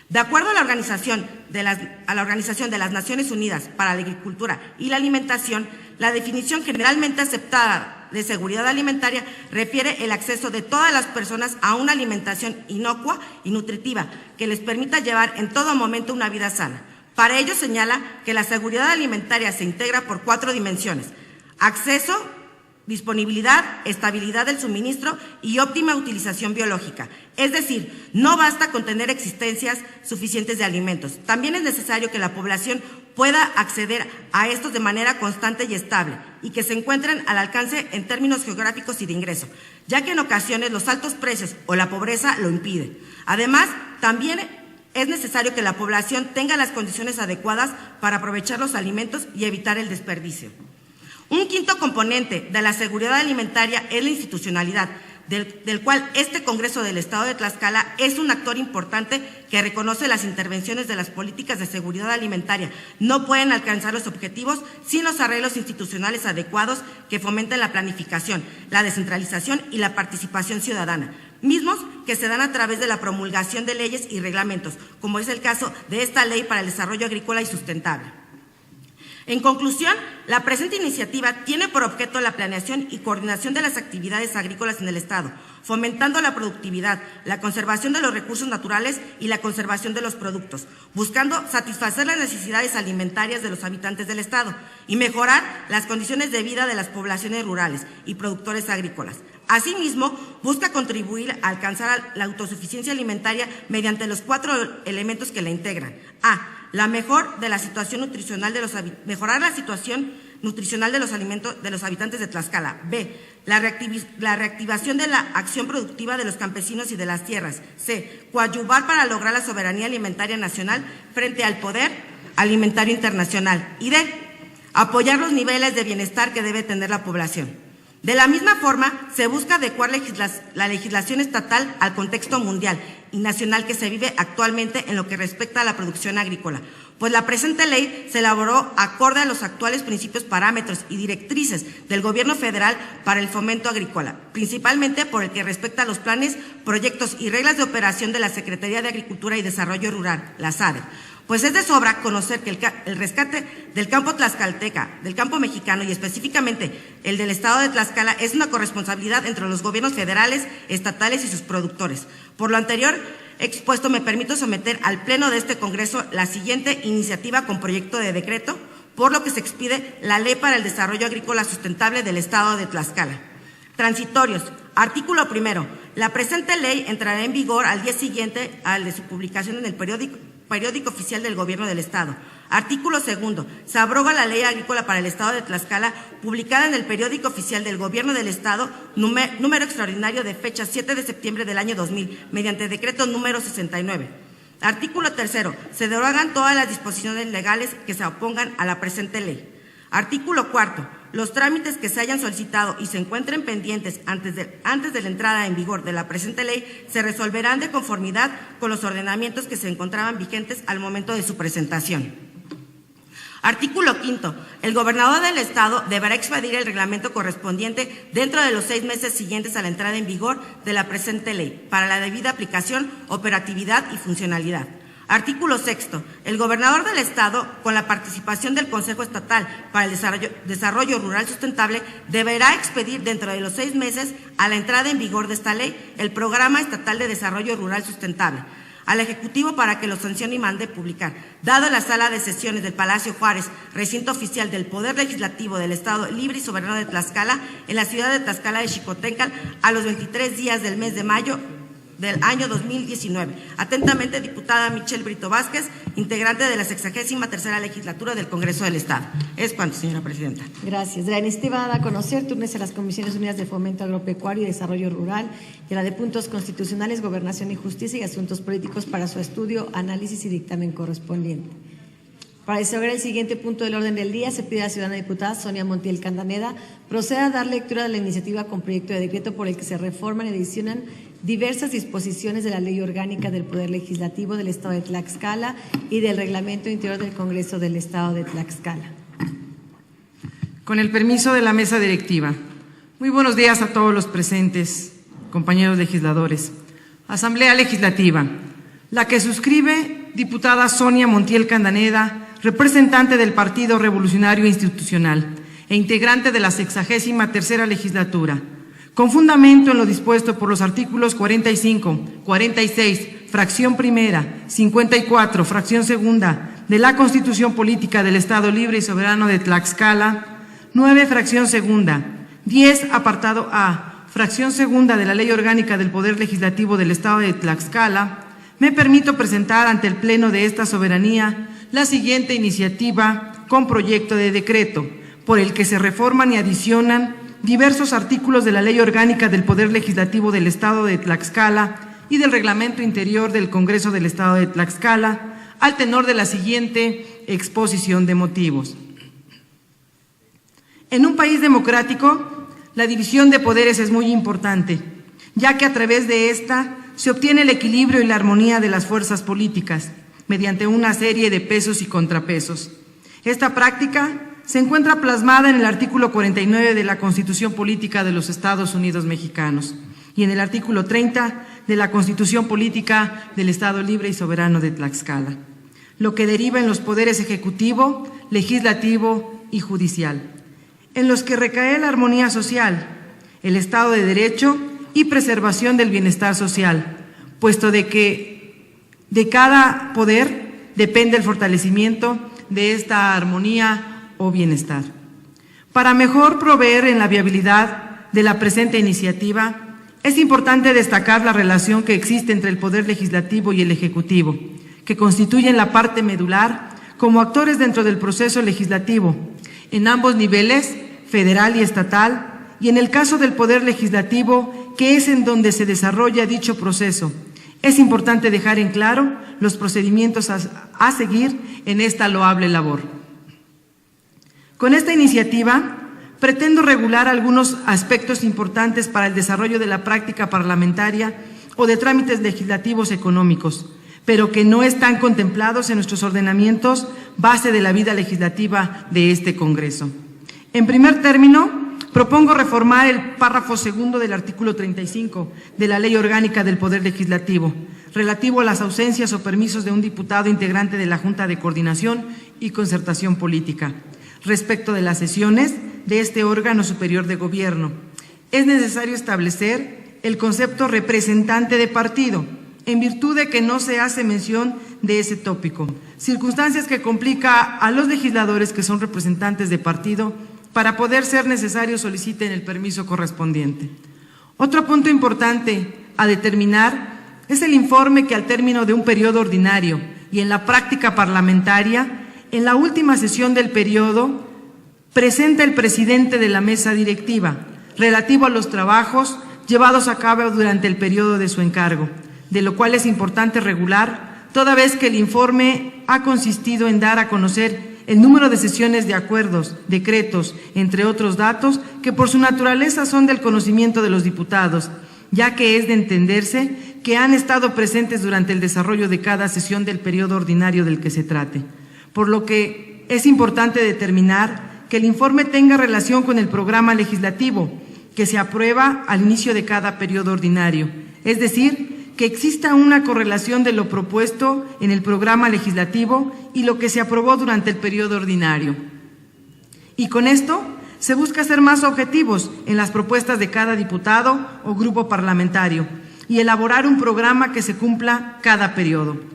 De acuerdo a la Organización de las Naciones Unidas para la Agricultura y la Alimentación, la definición generalmente aceptada de seguridad alimentaria refiere el acceso de todas las personas a una alimentación inocua y nutritiva que les permita llevar en todo momento una vida sana. Para ello señala que la seguridad alimentaria se integra por 4 dimensiones: acceso, disponibilidad, estabilidad del suministro y óptima utilización biológica. Es decir, no basta con tener existencias suficientes de alimentos. También es necesario que la población pueda acceder a estos de manera constante y estable y que se encuentren al alcance en términos geográficos y de ingreso, ya que en ocasiones los altos precios o la pobreza lo impiden. Además, también es necesario que la población tenga las condiciones adecuadas para aprovechar los alimentos y evitar el desperdicio. Un quinto componente de la seguridad alimentaria es la institucionalidad, del cual este Congreso del Estado de Tlaxcala es un actor importante que reconoce las intervenciones de las políticas de seguridad alimentaria. No pueden alcanzar los objetivos sin los arreglos institucionales adecuados que fomenten la planificación, la descentralización y la participación ciudadana, mismos que se dan a través de la promulgación de leyes y reglamentos, como es el caso de esta Ley para el Desarrollo Agrícola y Sustentable. En conclusión, la presente iniciativa tiene por objeto la planeación y coordinación de las actividades agrícolas en el Estado, fomentando la productividad, la conservación de los recursos naturales y la conservación de los productos, buscando satisfacer las necesidades alimentarias de los habitantes del Estado y mejorar las condiciones de vida de las poblaciones rurales y productores agrícolas. Asimismo, busca contribuir a alcanzar la autosuficiencia alimentaria mediante los 4 elementos que la integran. A. Mejorar la situación nutricional de los alimentos de los habitantes de Tlaxcala. B. La reactivación de la acción productiva de los campesinos y de las tierras. C. Coadyuvar para lograr la soberanía alimentaria nacional frente al poder alimentario internacional. Y D. apoyar los niveles de bienestar que debe tener la población. De la misma forma, se busca adecuar la legislación estatal al contexto mundial y nacional que se vive actualmente en lo que respecta a la producción agrícola, pues la presente ley se elaboró acorde a los actuales principios, parámetros y directrices del Gobierno federal para el fomento agrícola, principalmente por el que respecta a los planes, proyectos y reglas de operación de la Secretaría de Agricultura y Desarrollo Rural, la SADE. Pues es de sobra conocer que el rescate del campo tlaxcalteca, del campo mexicano y específicamente el del estado de Tlaxcala es una corresponsabilidad entre los gobiernos federales, estatales y sus productores. Por lo anterior expuesto, me permito someter al Pleno de este Congreso la siguiente iniciativa con proyecto de decreto, por lo que se expide la Ley para el Desarrollo Agrícola Sustentable del estado de Tlaxcala. Transitorios. Artículo primero. La presente ley entrará en vigor al día siguiente al de su publicación en el periódico oficial del Gobierno del Estado. Artículo segundo. Se abroga la Ley Agrícola para el Estado de Tlaxcala, publicada en el periódico oficial del Gobierno del Estado, número extraordinario de fecha 7 de septiembre del año 2000, mediante decreto número 69. Artículo tercero. Se derogan todas las disposiciones legales que se opongan a la presente ley. Artículo cuarto. Los trámites que se hayan solicitado y se encuentren pendientes antes de la entrada en vigor de la presente ley se resolverán de conformidad con los ordenamientos que se encontraban vigentes al momento de su presentación. Artículo quinto. El gobernador del Estado deberá expedir el reglamento correspondiente dentro de los 6 meses siguientes a la entrada en vigor de la presente ley, para la debida aplicación, operatividad y funcionalidad. Artículo sexto. El gobernador del Estado, con la participación del Consejo Estatal para el Desarrollo Rural Sustentable, deberá expedir dentro de los 6 meses a la entrada en vigor de esta ley el Programa Estatal de Desarrollo Rural Sustentable al Ejecutivo para que lo sancione y mande publicar, dado en la sala de sesiones del Palacio Juárez, recinto oficial del Poder Legislativo del Estado Libre y Soberano de Tlaxcala, en la ciudad de Tlaxcala de Xicoténcatl, a los 23 días del mes de mayo del año 2019. Atentamente, diputada Michelle Brito Vázquez, integrante de la 63ª Legislatura del Congreso del Estado. Es cuanto, señora presidenta. Gracias. De la iniciativa dada a conocer, túrnese a las Comisiones Unidas de Fomento Agropecuario y Desarrollo Rural y a la de Puntos Constitucionales, Gobernación y Justicia y Asuntos Políticos para su estudio, análisis y dictamen correspondiente. Para desarrollar el siguiente punto del orden del día, se pide a la ciudadana diputada Sonia Montiel Candaneda proceda a dar lectura de la iniciativa con proyecto de decreto por el que se reforman y adicionan diversas disposiciones de la Ley Orgánica del Poder Legislativo del Estado de Tlaxcala y del Reglamento Interior del Congreso del Estado de Tlaxcala. Con el permiso de la mesa directiva. Muy buenos días a todos los presentes, compañeros legisladores. Asamblea Legislativa. La que suscribe, diputada Sonia Montiel Candaneda, representante del Partido Revolucionario Institucional e integrante de la 63ª Legislatura, con fundamento en lo dispuesto por los artículos 45, 46, fracción primera, 54, fracción segunda de la Constitución Política del Estado Libre y Soberano de Tlaxcala, 9, fracción segunda, 10, apartado A, fracción segunda de la Ley Orgánica del Poder Legislativo del Estado de Tlaxcala, me permito presentar ante el Pleno de esta soberanía la siguiente iniciativa con proyecto de decreto, por el que se reforman y adicionan diversos artículos de la Ley Orgánica del Poder Legislativo del Estado de Tlaxcala y del Reglamento Interior del Congreso del Estado de Tlaxcala, al tenor de la siguiente exposición de motivos. En un país democrático, la división de poderes es muy importante, ya que a través de esta se obtiene el equilibrio y la armonía de las fuerzas políticas, mediante una serie de pesos y contrapesos. Esta práctica se encuentra plasmada en el artículo 49 de la Constitución Política de los Estados Unidos Mexicanos y en el artículo 30 de la Constitución Política del Estado Libre y Soberano de Tlaxcala, lo que deriva en los poderes ejecutivo, legislativo y judicial, en los que recae la armonía social, el Estado de Derecho y preservación del bienestar social, puesto de que de cada poder depende el fortalecimiento de esta armonía o bienestar. Para mejor proveer en la viabilidad de la presente iniciativa, es importante destacar la relación que existe entre el Poder Legislativo y el Ejecutivo, que constituyen la parte medular como actores dentro del proceso legislativo, en ambos niveles, federal y estatal, y en el caso del Poder Legislativo, que es en donde se desarrolla dicho proceso. Es importante dejar en claro los procedimientos a seguir en esta loable labor. Con esta iniciativa pretendo regular algunos aspectos importantes para el desarrollo de la práctica parlamentaria o de trámites legislativos económicos, pero que no están contemplados en nuestros ordenamientos base de la vida legislativa de este Congreso. En primer término, propongo reformar el párrafo segundo del artículo 35 de la Ley Orgánica del Poder Legislativo, relativo a las ausencias o permisos de un diputado integrante de la Junta de Coordinación y Concertación Política, respecto de las sesiones de este órgano superior de gobierno. Es necesario establecer el concepto representante de partido, en virtud de que no se hace mención de ese tópico, circunstancias que complica a los legisladores que son representantes de partido para poder ser necesario soliciten el permiso correspondiente. Otro punto importante a determinar es el informe que al término de un periodo ordinario y en la práctica parlamentaria, en la última sesión del periodo, presenta el presidente de la mesa directiva relativo a los trabajos llevados a cabo durante el periodo de su encargo, de lo cual es importante regular, toda vez que el informe ha consistido en dar a conocer el número de sesiones de acuerdos, decretos, entre otros datos, que por su naturaleza son del conocimiento de los diputados, ya que es de entenderse que han estado presentes durante el desarrollo de cada sesión del periodo ordinario del que se trate. Por lo que es importante determinar que el informe tenga relación con el programa legislativo que se aprueba al inicio de cada periodo ordinario, es decir, que exista una correlación de lo propuesto en el programa legislativo y lo que se aprobó durante el periodo ordinario. Y con esto se busca ser más objetivos en las propuestas de cada diputado o grupo parlamentario y elaborar un programa que se cumpla cada periodo,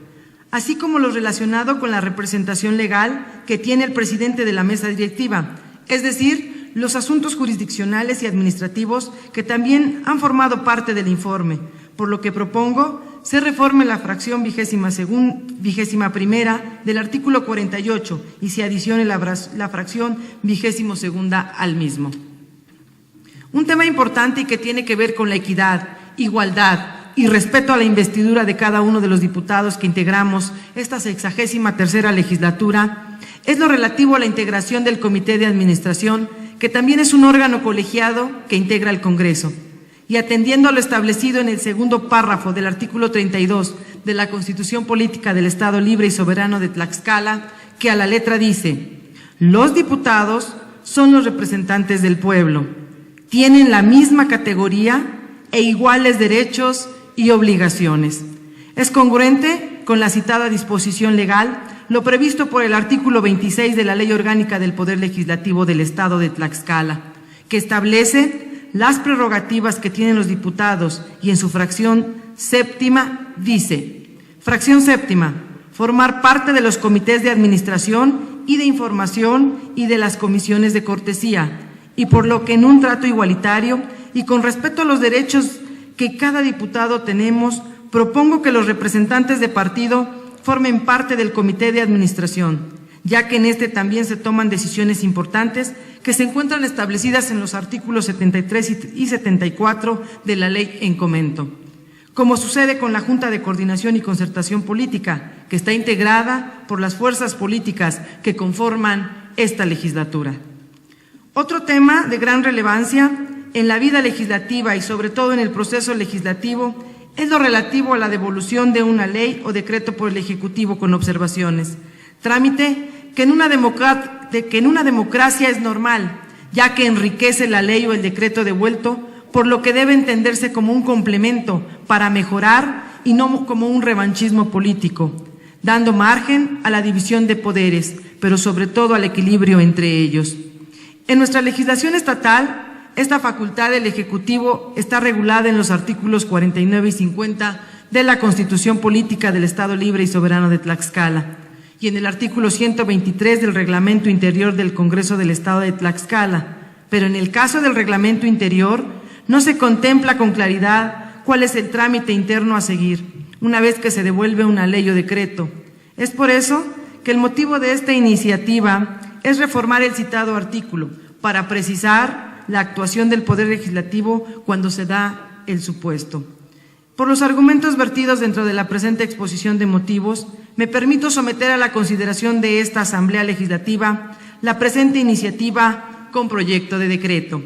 así como lo relacionado con la representación legal que tiene el presidente de la mesa directiva, es decir, los asuntos jurisdiccionales y administrativos que también han formado parte del informe, por lo que propongo se reforme la fracción 21ª del artículo 48 y se adicione la fracción 22ª al mismo. Un tema importante y que tiene que ver con la equidad, igualdad y respeto a la investidura de cada uno de los diputados que integramos esta 63ª legislatura es lo relativo a la integración del Comité de Administración, que también es un órgano colegiado que integra el Congreso. Y atendiendo a lo establecido en el segundo párrafo del artículo 32 de la Constitución Política del Estado Libre y Soberano de Tlaxcala, que a la letra dice: los diputados son los representantes del pueblo, tienen la misma categoría e iguales derechos y obligaciones. Es congruente con la citada disposición legal lo previsto por el artículo 26 de la Ley Orgánica del Poder Legislativo del Estado de Tlaxcala, que establece las prerrogativas que tienen los diputados y en su fracción séptima dice: fracción séptima, formar parte de los comités de administración y de información y de las comisiones de cortesía, y por lo que en un trato igualitario y con respeto a los derechos que cada diputado tenemos, propongo que los representantes de partido formen parte del comité de administración, ya que en este también se toman decisiones importantes que se encuentran establecidas en los artículos 73 y 74 de la ley en comento. Como sucede con la Junta de Coordinación y Concertación Política, que está integrada por las fuerzas políticas que conforman esta legislatura. Otro tema de gran relevancia en la vida legislativa y sobre todo en el proceso legislativo es lo relativo a la devolución de una ley o decreto por el Ejecutivo con observaciones, trámite que en una democracia es normal, ya que enriquece la ley o el decreto devuelto, por lo que debe entenderse como un complemento para mejorar y no como un revanchismo político, dando margen a la división de poderes, pero sobre todo al equilibrio entre ellos. En nuestra legislación estatal, esta facultad del Ejecutivo está regulada en los artículos 49 y 50 de la Constitución Política del Estado Libre y Soberano de Tlaxcala y en el artículo 123 del Reglamento Interior del Congreso del Estado de Tlaxcala. Pero en el caso del Reglamento Interior no se contempla con claridad cuál es el trámite interno a seguir una vez que se devuelve una ley o decreto. Es por eso que el motivo de esta iniciativa es reformar el citado artículo para precisar la actuación del Poder Legislativo cuando se da el supuesto. Por los argumentos vertidos dentro de la presente exposición de motivos, me permito someter a la consideración de esta Asamblea Legislativa la presente iniciativa con proyecto de decreto.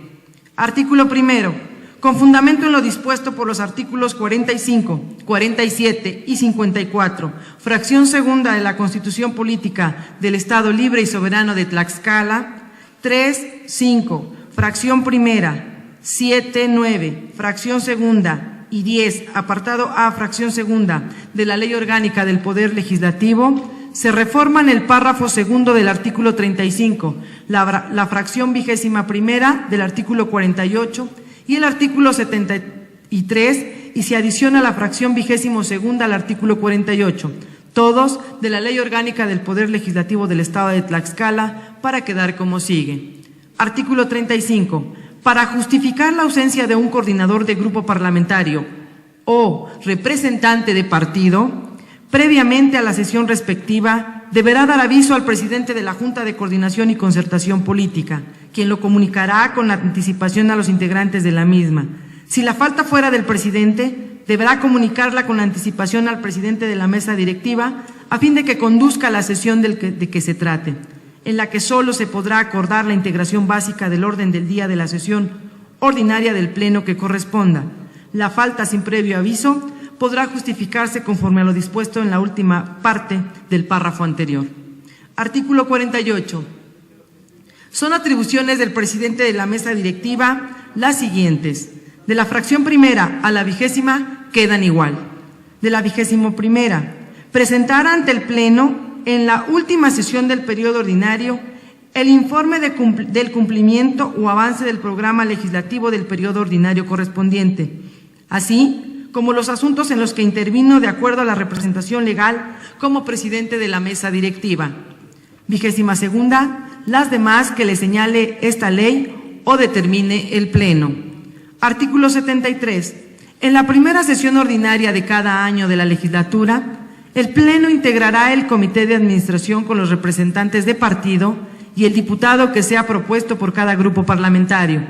Artículo primero. Con fundamento en lo dispuesto por los artículos 45, 47 y 54, fracción segunda de la Constitución Política del Estado Libre y Soberano de Tlaxcala, 3, 5, fracción primera, 7, 9, fracción segunda y 10, apartado A, fracción segunda de la Ley Orgánica del Poder Legislativo, se reforman el párrafo segundo del artículo 35, la fracción 21ª del artículo 48 y el artículo 73, y se adiciona la fracción 22ª al artículo 48, todos de la Ley Orgánica del Poder Legislativo del Estado de Tlaxcala, para quedar como sigue. Artículo 35. Para justificar la ausencia de un coordinador de grupo parlamentario o representante de partido, previamente a la sesión respectiva, deberá dar aviso al presidente de la Junta de Coordinación y Concertación Política, quien lo comunicará con la anticipación a los integrantes de la misma. Si la falta fuera del presidente, deberá comunicarla con anticipación al presidente de la mesa directiva, a fin de que conduzca la sesión de que se trate, en la que solo se podrá acordar la integración básica del orden del día de la sesión ordinaria del Pleno que corresponda. La falta sin previo aviso podrá justificarse conforme a lo dispuesto en la última parte del párrafo anterior. Artículo 48. Son atribuciones del presidente de la mesa directiva las siguientes. De la fracción primera a la 20ª quedan igual. De la 21ª, presentar ante el Pleno en la última sesión del periodo ordinario el informe del cumplimiento o avance del programa legislativo del periodo ordinario correspondiente, así como los asuntos en los que intervino de acuerdo a la representación legal como presidente de la mesa directiva. 22ª, las demás que le señale esta ley o determine el Pleno. Artículo 73. En la primera sesión ordinaria de cada año de la legislatura, el Pleno integrará el Comité de Administración con los representantes de partido y el diputado que sea propuesto por cada grupo parlamentario,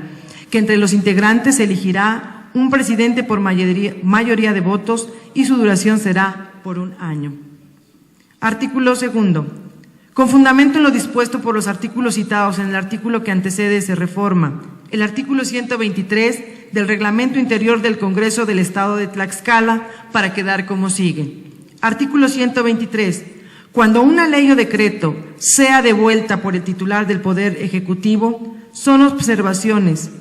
que entre los integrantes se elegirá un presidente por mayoría de votos y su duración será por 1 año. Artículo segundo. Con fundamento en lo dispuesto por los artículos citados en el artículo que antecede, se reforma el artículo 123 del Reglamento Interior del Congreso del Estado de Tlaxcala, para quedar como sigue. Artículo 123. Cuando una ley o decreto sea devuelta por el titular del Poder Ejecutivo,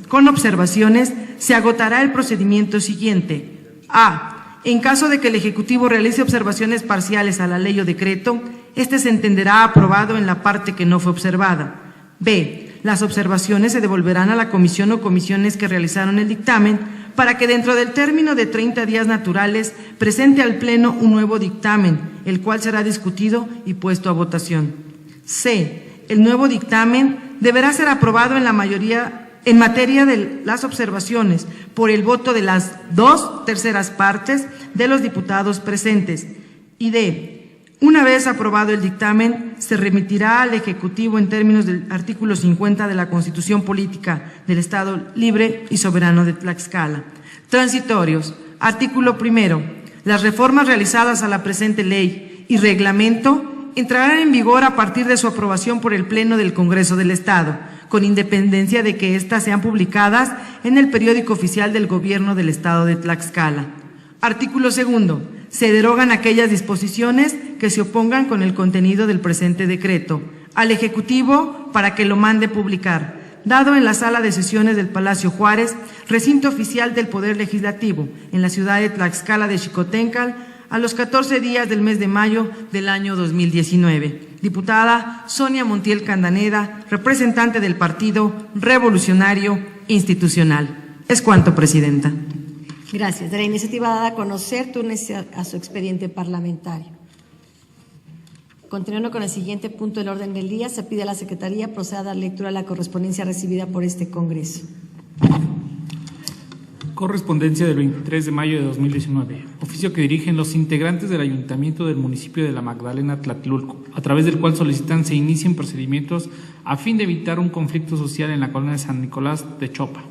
con observaciones, se agotará el procedimiento siguiente. A. En caso de que el Ejecutivo realice observaciones parciales a la ley o decreto, este se entenderá aprobado en la parte que no fue observada. B. Las observaciones se devolverán a la comisión o comisiones que realizaron el dictamen, para que dentro del término de 30 días naturales presente al Pleno un nuevo dictamen, el cual será discutido y puesto a votación. C. El nuevo dictamen deberá ser aprobado en materia de las observaciones por el voto de las 2/3 partes de los diputados presentes. Y D. Una vez aprobado el dictamen, se remitirá al Ejecutivo en términos del artículo 50 de la Constitución Política del Estado Libre y Soberano de Tlaxcala. Transitorios. Artículo primero. Las reformas realizadas a la presente ley y reglamento entrarán en vigor a partir de su aprobación por el Pleno del Congreso del Estado, con independencia de que éstas sean publicadas en el periódico oficial del Gobierno del Estado de Tlaxcala. Artículo segundo. Se derogan aquellas disposiciones que se opongan con el contenido del presente decreto al Ejecutivo para que lo mande publicar, dado en la sala de sesiones del Palacio Juárez, recinto oficial del Poder Legislativo, en la ciudad de Tlaxcala de Xicoténcal, a los 14 días del mes de mayo del año 2019. Diputada Sonia Montiel Candaneda, representante del Partido Revolucionario Institucional. Es cuanto, Presidenta. Gracias. De la iniciativa dada a conocer, túnese a su expediente parlamentario. Continuando con el siguiente punto del orden del día, se pide a la Secretaría proceda a dar lectura a la correspondencia recibida por este Congreso. Correspondencia del 23 de mayo de 2019. Oficio que dirigen los integrantes del Ayuntamiento del municipio de La Magdalena, Tlatelolco, a través del cual solicitan se inicien procedimientos a fin de evitar un conflicto social en la colonia San Nicolás de Chopa.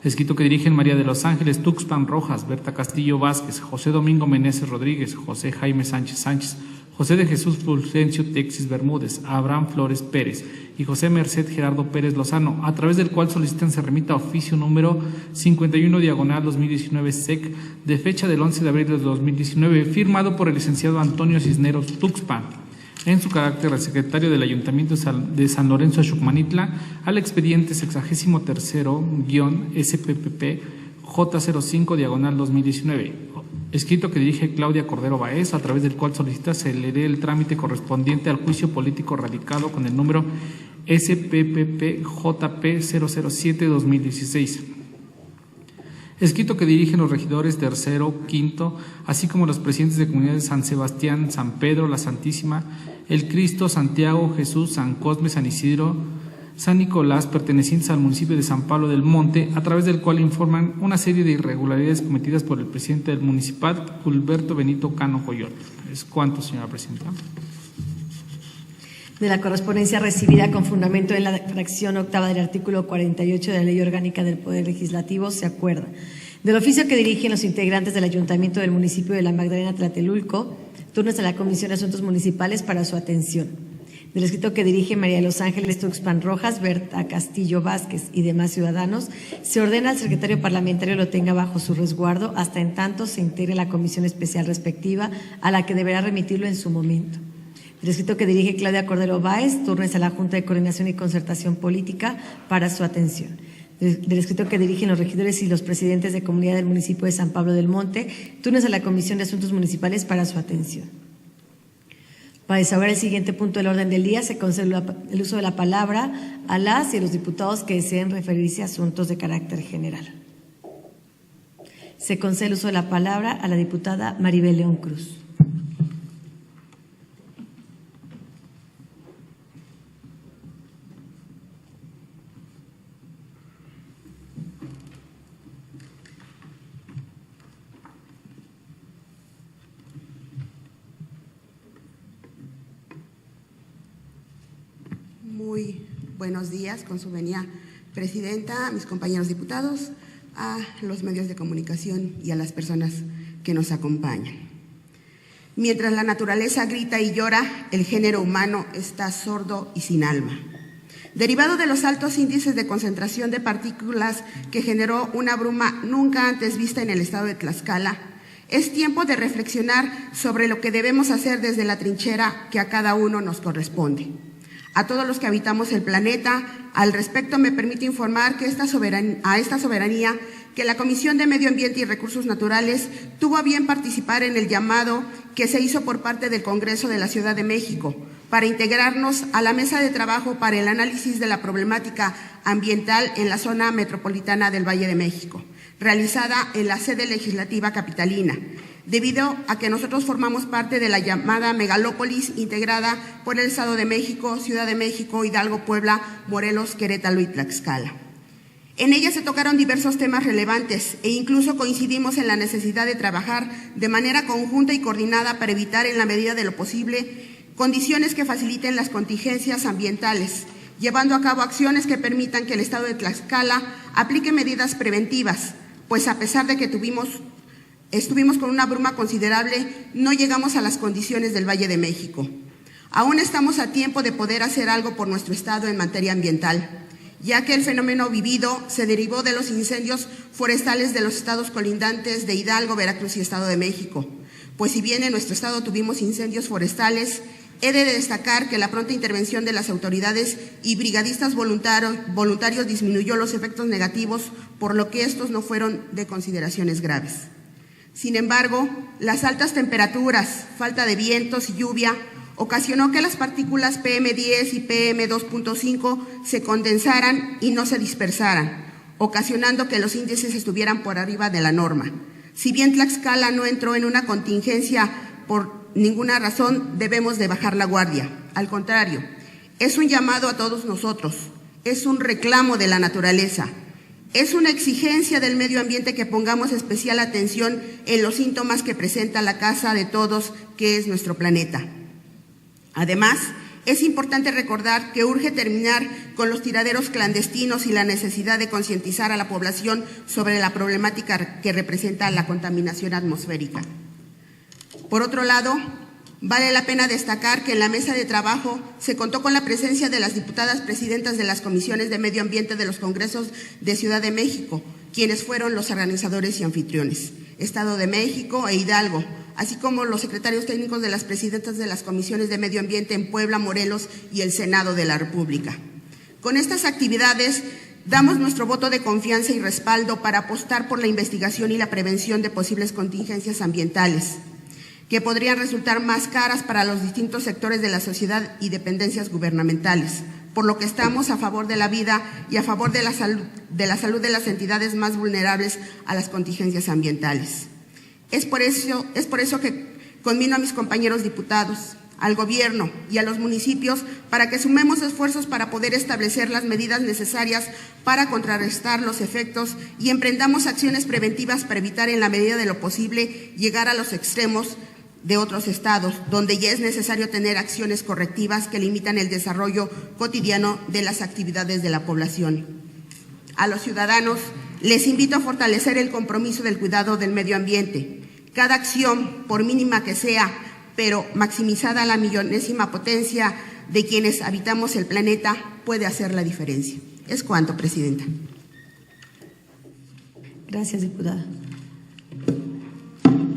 Escrito que dirigen María de los Ángeles Tuxpan Rojas, Berta Castillo Vázquez, José Domingo Meneses Rodríguez, José Jaime Sánchez Sánchez, José de Jesús Fulgencio Texis Bermúdez, Abraham Flores Pérez y José Merced Gerardo Pérez Lozano, a través del cual solicitan se remita oficio número 51/2019 SEC de fecha del 11 de abril de 2019, firmado por el licenciado Antonio Cisneros Tuxpan, en su carácter de secretario del Ayuntamiento de San Lorenzo Xucmanitla, al expediente 63-SPPP J05/2019, escrito que dirige Claudia Cordero Baez, a través del cual solicita se le dé el trámite correspondiente al juicio político radicado con el número SPPP JP 007/2016. Escrito que dirigen los regidores tercero, quinto, así como los presidentes de comunidades San Sebastián, San Pedro, La Santísima, El Cristo, Santiago, Jesús, San Cosme, San Isidro, San Nicolás, pertenecientes al municipio de San Pablo del Monte, a través del cual informan una serie de irregularidades cometidas por el presidente del municipal, Gilberto Benito Cano Coyol. ¿Es cuánto, señora presidenta? De la correspondencia recibida con fundamento en la fracción octava del artículo 48 de la Ley Orgánica del Poder Legislativo, se acuerda. Del oficio que dirigen los integrantes del Ayuntamiento del municipio de La Magdalena Tlatelulco, turnos a la Comisión de Asuntos Municipales para su atención. Del escrito que dirige María de los Ángeles Tuxpan Rojas, Berta Castillo Vázquez y demás ciudadanos, se ordena al secretario parlamentario lo tenga bajo su resguardo hasta en tanto se integre la comisión especial respectiva, a la que deberá remitirlo en su momento. Del escrito que dirige Claudia Cordero Báez, turnes a la Junta de Coordinación y Concertación Política para su atención. Del escrito que dirigen los regidores y los presidentes de comunidad del municipio de San Pablo del Monte, turnes a la Comisión de Asuntos Municipales para su atención. Para desahogar el siguiente punto del orden del día, se concede el uso de la palabra a las y a los diputados que deseen referirse a asuntos de carácter general. Se concede el uso de la palabra a la diputada Maribel León Cruz. Muy buenos días, con su venia presidenta, a mis compañeros diputados, a los medios de comunicación y a las personas que nos acompañan. Mientras la naturaleza grita y llora, el género humano está sordo y sin alma. Derivado de los altos índices de concentración de partículas que generó una bruma nunca antes vista en el estado de Tlaxcala, es tiempo de reflexionar sobre lo que debemos hacer desde la trinchera que a cada uno nos corresponde. A todos los que habitamos el planeta, al respecto me permite informar que esta soberanía que la Comisión de Medio Ambiente y Recursos Naturales tuvo a bien participar en el llamado que se hizo por parte del Congreso de la Ciudad de México para integrarnos a la mesa de trabajo para el análisis de la problemática ambiental en la zona metropolitana del Valle de México, realizada en la sede legislativa capitalina, debido a que nosotros formamos parte de la llamada megalópolis integrada por el Estado de México, Ciudad de México, Hidalgo, Puebla, Morelos, Querétaro y Tlaxcala. En ella se tocaron diversos temas relevantes e incluso coincidimos en la necesidad de trabajar de manera conjunta y coordinada para evitar, en la medida de lo posible, condiciones que faciliten las contingencias ambientales, llevando a cabo acciones que permitan que el Estado de Tlaxcala aplique medidas preventivas, pues a pesar de que estuvimos con una bruma considerable, no llegamos a las condiciones del Valle de México. Aún estamos a tiempo de poder hacer algo por nuestro estado en materia ambiental, ya que el fenómeno vivido se derivó de los incendios forestales de los estados colindantes de Hidalgo, Veracruz y Estado de México. Pues si bien en nuestro estado tuvimos incendios forestales, he de destacar que la pronta intervención de las autoridades y brigadistas voluntarios disminuyó los efectos negativos, por lo que estos no fueron de consideraciones graves. Sin embargo, las altas temperaturas, falta de vientos y lluvia ocasionó que las partículas PM10 y PM2.5 se condensaran y no se dispersaran, ocasionando que los índices estuvieran por arriba de la norma. Si bien Tlaxcala no entró en una contingencia por ninguna razón, debemos de bajar la guardia. Al contrario, es un llamado a todos nosotros, es un reclamo de la naturaleza. Es una exigencia del medio ambiente que pongamos especial atención en los síntomas que presenta la casa de todos, que es nuestro planeta. Además, es importante recordar que urge terminar con los tiraderos clandestinos y la necesidad de concientizar a la población sobre la problemática que representa la contaminación atmosférica. Por otro lado, Vale la pena destacar que en la mesa de trabajo se contó con la presencia de las diputadas presidentas de las comisiones de Medio Ambiente de los Congresos de Ciudad de México, quienes fueron los organizadores y anfitriones, Estado de México e Hidalgo, así como los secretarios técnicos de las presidentas de las comisiones de Medio Ambiente en Puebla, Morelos y el Senado de la República. Con estas actividades damos nuestro voto de confianza y respaldo para apostar por la investigación y la prevención de posibles contingencias ambientales que podrían resultar más caras para los distintos sectores de la sociedad y dependencias gubernamentales, por lo que estamos a favor de la vida y a favor de la salud de las entidades más vulnerables a las contingencias ambientales. Es por eso que conmino a mis compañeros diputados, al Gobierno y a los municipios para que sumemos esfuerzos para poder establecer las medidas necesarias para contrarrestar los efectos y emprendamos acciones preventivas para evitar en la medida de lo posible llegar a los extremos de otros estados, donde ya es necesario tener acciones correctivas que limitan el desarrollo cotidiano de las actividades de la población. A los ciudadanos les invito a fortalecer el compromiso del cuidado del medio ambiente. Cada acción, por mínima que sea, pero maximizada a la millonésima potencia de quienes habitamos el planeta, puede hacer la diferencia. Es cuanto, Presidenta. Gracias, diputada.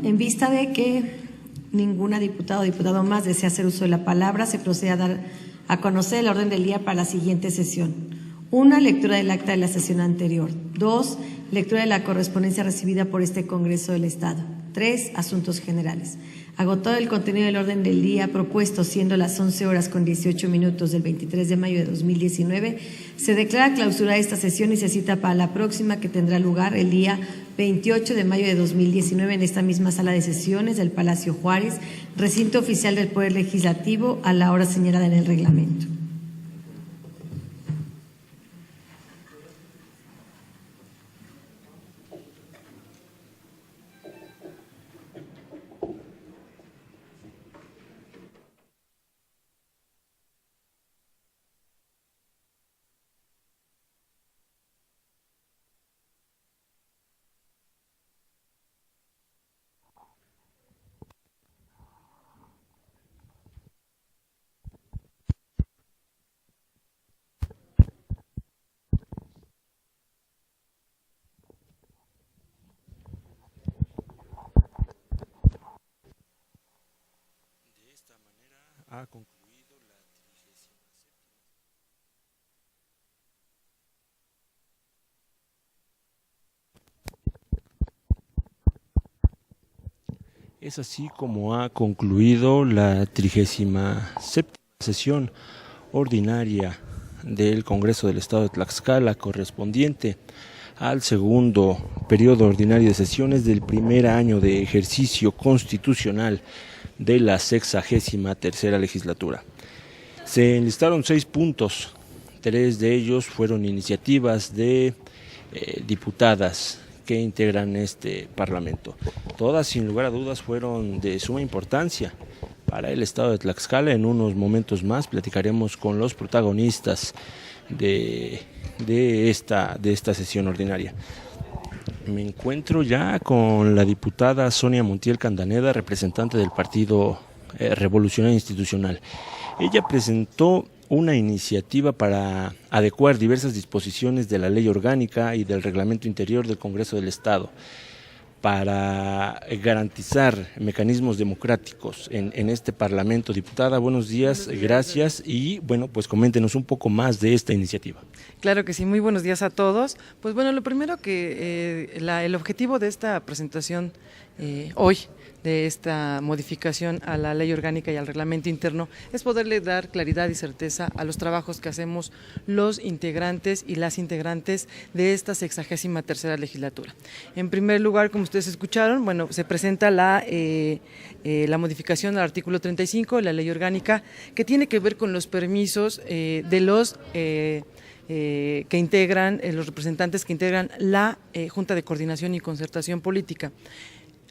En vista de que ninguna diputada o diputado más desea hacer uso de la palabra, se procede a dar a conocer el orden del día para la siguiente sesión. 1. Lectura del acta de la sesión anterior. 2. Lectura de la correspondencia recibida por este Congreso del Estado. 3. Asuntos generales. Agotado el contenido del orden del día propuesto, siendo las 11:18 del 23 de mayo de 2019, se declara clausurada esta sesión y se cita para la próxima, que tendrá lugar el día 28 de mayo de 2019 en esta misma sala de sesiones del Palacio Juárez, recinto oficial del Poder Legislativo, a la hora señalada en el reglamento. Ha concluido la 37ª. Es así como ha concluido la 37ª sesión ordinaria del Congreso del Estado de Tlaxcala, correspondiente al segundo periodo ordinario de sesiones del primer año de ejercicio constitucional de la 63ª legislatura. Se enlistaron 6 puntos, 3 de ellos fueron iniciativas de diputadas que integran este Parlamento. Todas, sin lugar a dudas, fueron de suma importancia para el Estado de Tlaxcala. En unos momentos más platicaremos con los protagonistas de esta sesión ordinaria. Me encuentro ya con la diputada Sonia Montiel Candaneda, representante del Partido Revolucionario Institucional. Ella presentó una iniciativa para adecuar diversas disposiciones de la Ley Orgánica y del Reglamento Interior del Congreso del Estado para garantizar mecanismos democráticos en este Parlamento. Diputada, buenos días, gracias, y bueno, pues coméntenos un poco más de esta iniciativa. Claro que sí, muy buenos días a todos. Pues bueno, lo primero que el objetivo de esta presentación hoy, de esta modificación a la ley orgánica y al reglamento interno, es poderle dar claridad y certeza a los trabajos que hacemos los integrantes y las integrantes de esta 63ª legislatura. En primer lugar, como ustedes escucharon, bueno, se presenta la modificación al artículo 35 de la ley orgánica, que tiene que ver con los permisos de los que integran, los representantes que integran la Junta de Coordinación y Concertación Política.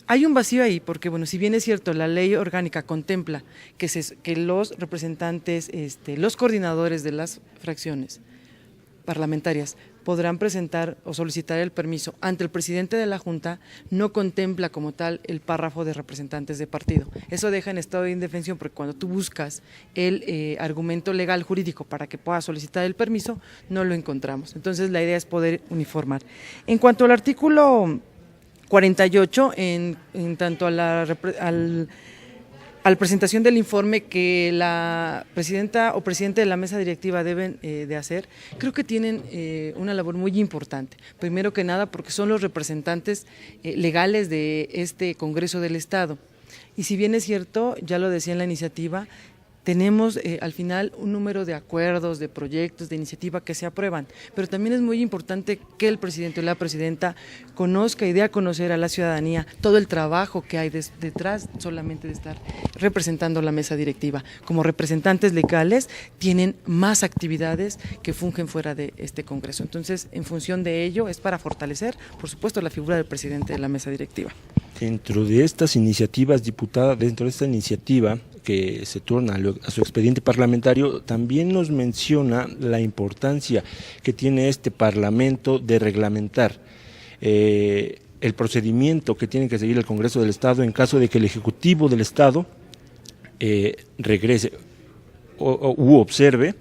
Hay un vacío ahí porque, bueno, si bien es cierto, la ley orgánica contempla que los representantes, los coordinadores de las fracciones parlamentarias podrán presentar o solicitar el permiso ante el presidente de la Junta, no contempla como tal el párrafo de representantes de partido. Eso deja en estado de indefensión, porque cuando tú buscas el argumento legal jurídico para que puedas solicitar el permiso, no lo encontramos. Entonces la idea es poder uniformar. En cuanto al artículo 48, en tanto a la presentación del informe que la presidenta o presidente de la mesa directiva deben de hacer, creo que tienen una labor muy importante. Primero que nada porque son los representantes legales de este Congreso del Estado. Y si bien es cierto, ya lo decía en la iniciativa, tenemos al final un número de acuerdos, de proyectos, de iniciativa que se aprueban, pero también es muy importante que el presidente o la presidenta conozca y dé a conocer a la ciudadanía todo el trabajo que hay detrás solamente de estar representando la mesa directiva. Como representantes legales tienen más actividades que fungen fuera de este Congreso. Entonces, en función de ello, es para fortalecer, por supuesto, la figura del presidente de la mesa directiva. Dentro de estas iniciativas, diputada, dentro de esta iniciativa que se turna a su expediente parlamentario, también nos menciona la importancia que tiene este Parlamento de reglamentar el procedimiento que tiene que seguir el Congreso del Estado en caso de que el Ejecutivo del Estado regrese u observe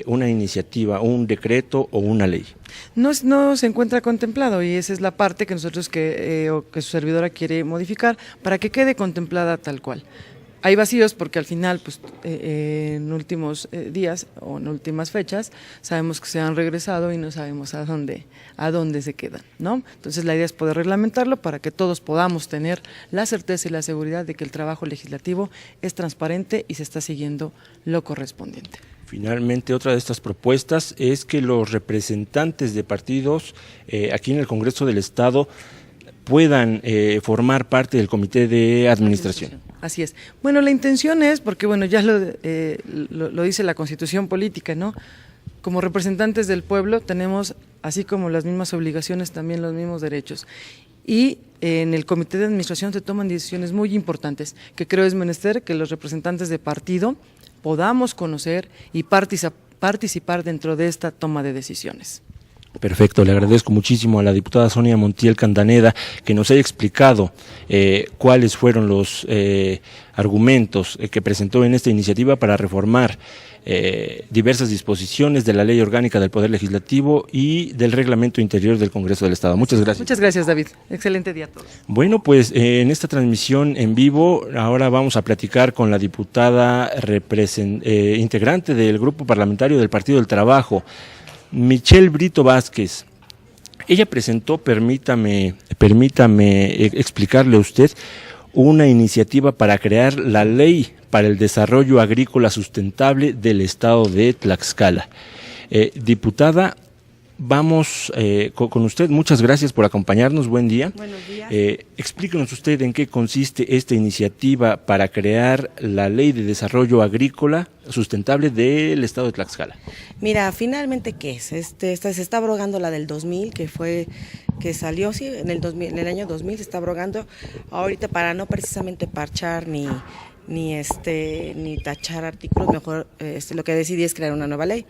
una iniciativa, un decreto o una ley. No se encuentra contemplado, y esa es la parte que nosotros que su servidora quiere modificar para que quede contemplada tal cual. Hay vacíos porque al final, pues, en últimos días o en últimas fechas, sabemos que se han regresado y no sabemos a dónde se quedan, ¿no? Entonces la idea es poder reglamentarlo para que todos podamos tener la certeza y la seguridad de que el trabajo legislativo es transparente y se está siguiendo lo correspondiente. Finalmente, otra de estas propuestas es que los representantes de partidos aquí en el Congreso del Estado puedan formar parte del comité de administración. Así es. Bueno, la intención es, porque bueno, ya lo dice la Constitución política, ¿no? Como representantes del pueblo tenemos, así como las mismas obligaciones, también los mismos derechos. Y en el comité de administración se toman decisiones muy importantes, que creo es menester que los representantes de partido podamos conocer y participar dentro de esta toma de decisiones. Perfecto, le agradezco muchísimo a la diputada Sonia Montiel Candaneda que nos haya explicado cuáles fueron los argumentos que presentó en esta iniciativa para reformar diversas disposiciones de la Ley Orgánica del Poder Legislativo y del Reglamento Interior del Congreso del Estado. Muchas gracias. Muchas gracias, David. Excelente día a todos. Bueno, pues en esta transmisión en vivo ahora vamos a platicar con la diputada integrante del Grupo Parlamentario del Partido del Trabajo, Michelle Brito Vázquez. Ella presentó, permítame explicarle a usted, una iniciativa para crear la Ley para el Desarrollo Agrícola Sustentable del Estado de Tlaxcala. Diputada, vamos con usted. Muchas gracias por acompañarnos. Buen día. Buenos días. Explíquenos usted en qué consiste esta iniciativa para crear la Ley de Desarrollo Agrícola Sustentable del Estado de Tlaxcala. Mira, finalmente, ¿qué es? Se está abrogando la del 2000, que salió, sí, en el año 2000 se está abrogando ahorita para no precisamente parchar ni tachar artículos. Mejor lo que decidí es crear una nueva ley,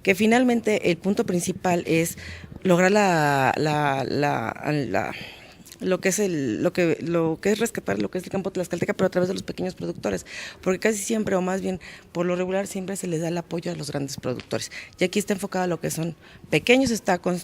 que finalmente el punto principal es lograr lo que es rescatar lo que es el campo tlaxcalteca, pero a través de los pequeños productores, porque casi siempre, o más bien por lo regular, siempre se les da el apoyo a los grandes productores. Y aquí está enfocado a lo que son pequeños,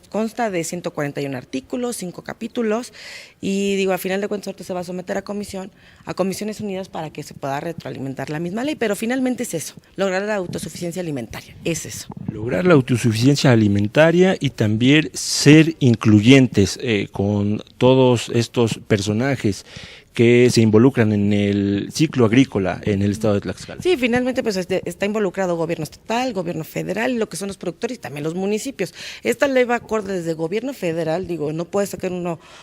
consta de 141 artículos, 5 capítulos, y digo, a final de cuentas ahorita se va a someter a Comisiones Unidas para que se pueda retroalimentar la misma ley, pero finalmente es eso, lograr la autosuficiencia alimentaria, es eso. Lograr la autosuficiencia alimentaria y también ser incluyentes con todos estos personajes que se involucran en el ciclo agrícola en el estado de Tlaxcala. Sí, finalmente pues está involucrado gobierno estatal, gobierno federal, lo que son los productores y también los municipios. Esta ley va acorde desde gobierno federal, digo, no puede sacar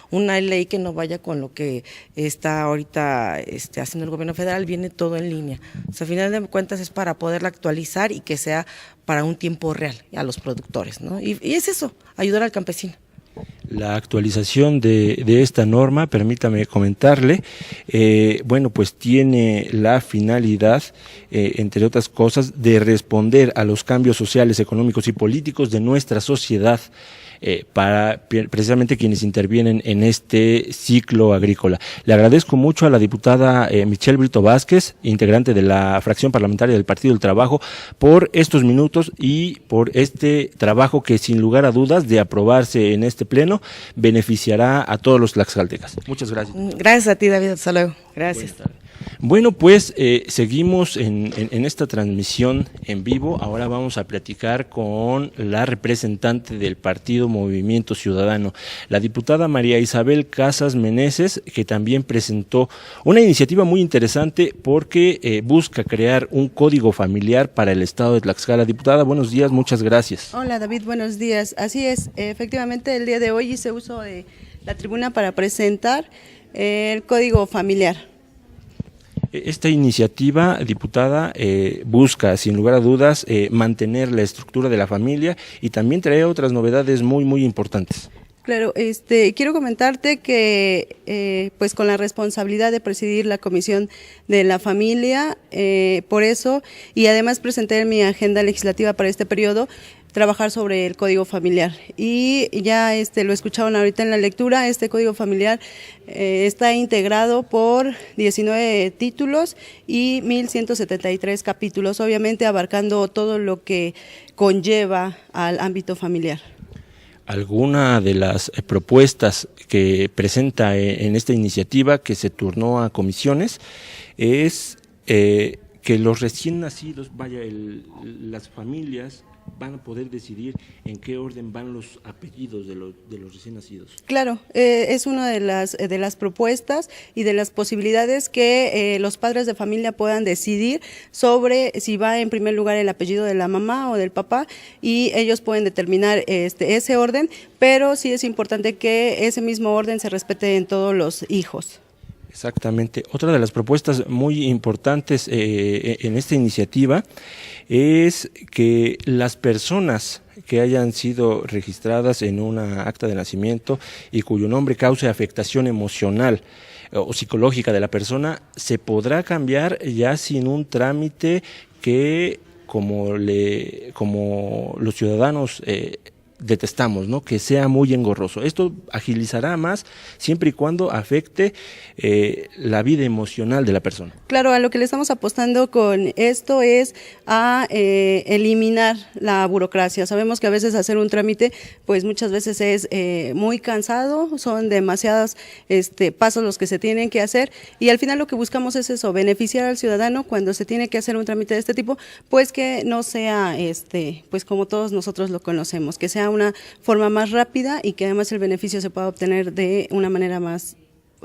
una ley que no vaya con lo que está ahorita haciendo el gobierno federal, viene todo en línea. O sea, al final de cuentas es para poderla actualizar y que sea para un tiempo real a los productores, ¿no? Y es eso, ayudar al campesino. la actualización de esta norma, permítame comentarle, pues tiene la finalidad, entre otras cosas, de responder a los cambios sociales, económicos y políticos de nuestra sociedad, para precisamente quienes intervienen en este ciclo agrícola. Le agradezco mucho a la diputada Michelle Brito Vázquez, integrante de la fracción parlamentaria del Partido del Trabajo, por estos minutos y por este trabajo que, sin lugar a dudas, de aprobarse en este pleno, beneficiará a todos los tlaxcaltecas. Muchas gracias. Gracias a ti, David. Hasta luego. Gracias. Bueno, pues seguimos en esta transmisión en vivo. Ahora vamos a platicar con la representante del Partido Movimiento Ciudadano, la diputada María Isabel Casas Meneses, que también presentó una iniciativa muy interesante porque busca crear un código familiar para el estado de Tlaxcala. Diputada, buenos días, muchas gracias. Hola David, buenos días. Así es, efectivamente el día de hoy hice uso de la tribuna para presentar el código familiar. Esta iniciativa, diputada, busca, sin lugar a dudas, mantener la estructura de la familia y también trae otras novedades muy, muy importantes. Claro, quiero comentarte que pues con la responsabilidad de presidir la Comisión de la Familia, por eso, y además presenté en mi agenda legislativa para este periodo, trabajar sobre el código familiar. Y ya lo escucharon ahorita en la lectura, este código familiar está integrado por 19 títulos y 1173 capítulos, obviamente abarcando todo lo que conlleva al ámbito familiar. Alguna de las propuestas que presenta en esta iniciativa, que se turnó a comisiones, es que los recién nacidos, las familias van a poder decidir en qué orden van los apellidos de los recién nacidos. Claro, es una de las propuestas y de las posibilidades que los padres de familia puedan decidir sobre si va en primer lugar el apellido de la mamá o del papá, y ellos pueden determinar ese orden, pero sí es importante que ese mismo orden se respete en todos los hijos. Exactamente. Otra de las propuestas muy importantes en esta iniciativa es que las personas que hayan sido registradas en una acta de nacimiento y cuyo nombre cause afectación emocional o psicológica de la persona, se podrá cambiar ya sin un trámite que, como los ciudadanos detestamos, ¿no?, que sea muy engorroso. Esto agilizará más siempre y cuando afecte la vida emocional de la persona. Claro, a lo que le estamos apostando con esto es a eliminar la burocracia. Sabemos que a veces hacer un trámite, pues muchas veces es muy cansado, son demasiados pasos los que se tienen que hacer, y al final lo que buscamos es eso, beneficiar al ciudadano cuando se tiene que hacer un trámite de este tipo, pues que no sea pues como todos nosotros lo conocemos, que sea una forma más rápida y que además el beneficio se pueda obtener de una manera más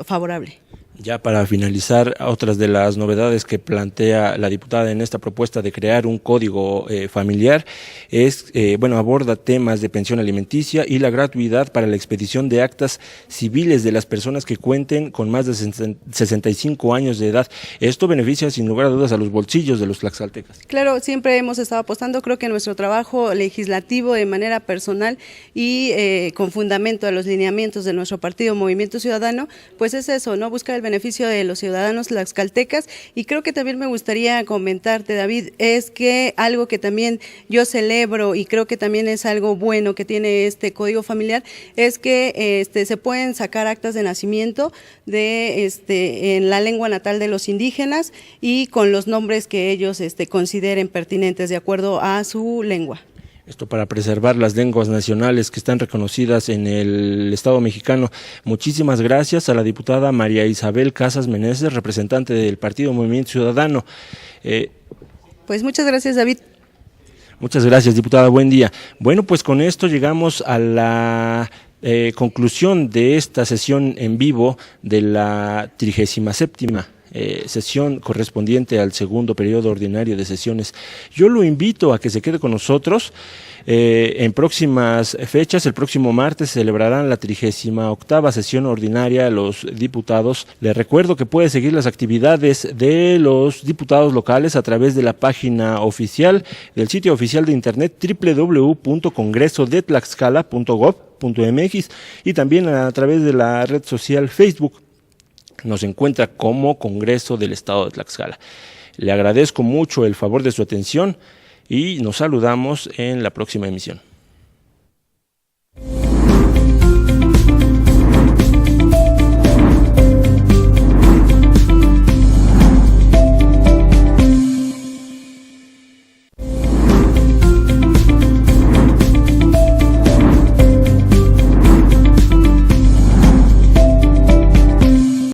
favorable. Ya para finalizar, otras de las novedades que plantea la diputada en esta propuesta de crear un código familiar es, aborda temas de pensión alimenticia y la gratuidad para la expedición de actas civiles de las personas que cuenten con más de 65 años de edad. Esto beneficia sin lugar a dudas a los bolsillos de los tlaxcaltecas. Claro, siempre hemos estado apostando, creo que nuestro trabajo legislativo de manera personal y con fundamento a los lineamientos de nuestro partido Movimiento Ciudadano, pues es eso, ¿no? Buscar el beneficio de los ciudadanos tlaxcaltecas. Y creo que también me gustaría comentarte, David, es que algo que también yo celebro y creo que también es algo bueno que tiene este código familiar es que se pueden sacar actas de nacimiento en la lengua natal de los indígenas y con los nombres que ellos consideren pertinentes de acuerdo a su lengua. Esto para preservar las lenguas nacionales que están reconocidas en el Estado mexicano. Muchísimas gracias a la diputada María Isabel Casas Meneses, representante del Partido Movimiento Ciudadano. Pues muchas gracias, David. Muchas gracias, diputada. Buen día. Bueno, pues con esto llegamos a la conclusión de esta sesión en vivo de la 37ª sesión correspondiente al segundo periodo ordinario de sesiones. Yo lo invito a que se quede con nosotros. En próximas fechas, el próximo martes, celebrarán la 38ª sesión ordinaria los diputados. Les recuerdo que puede seguir las actividades de los diputados locales a través de la página oficial del sitio oficial de internet www.congresodetlaxcala.gov. .gov.mx y también a través de la red social Facebook. Nos encuentra como Congreso del Estado de Tlaxcala. Le agradezco mucho el favor de su atención y nos saludamos en la próxima emisión.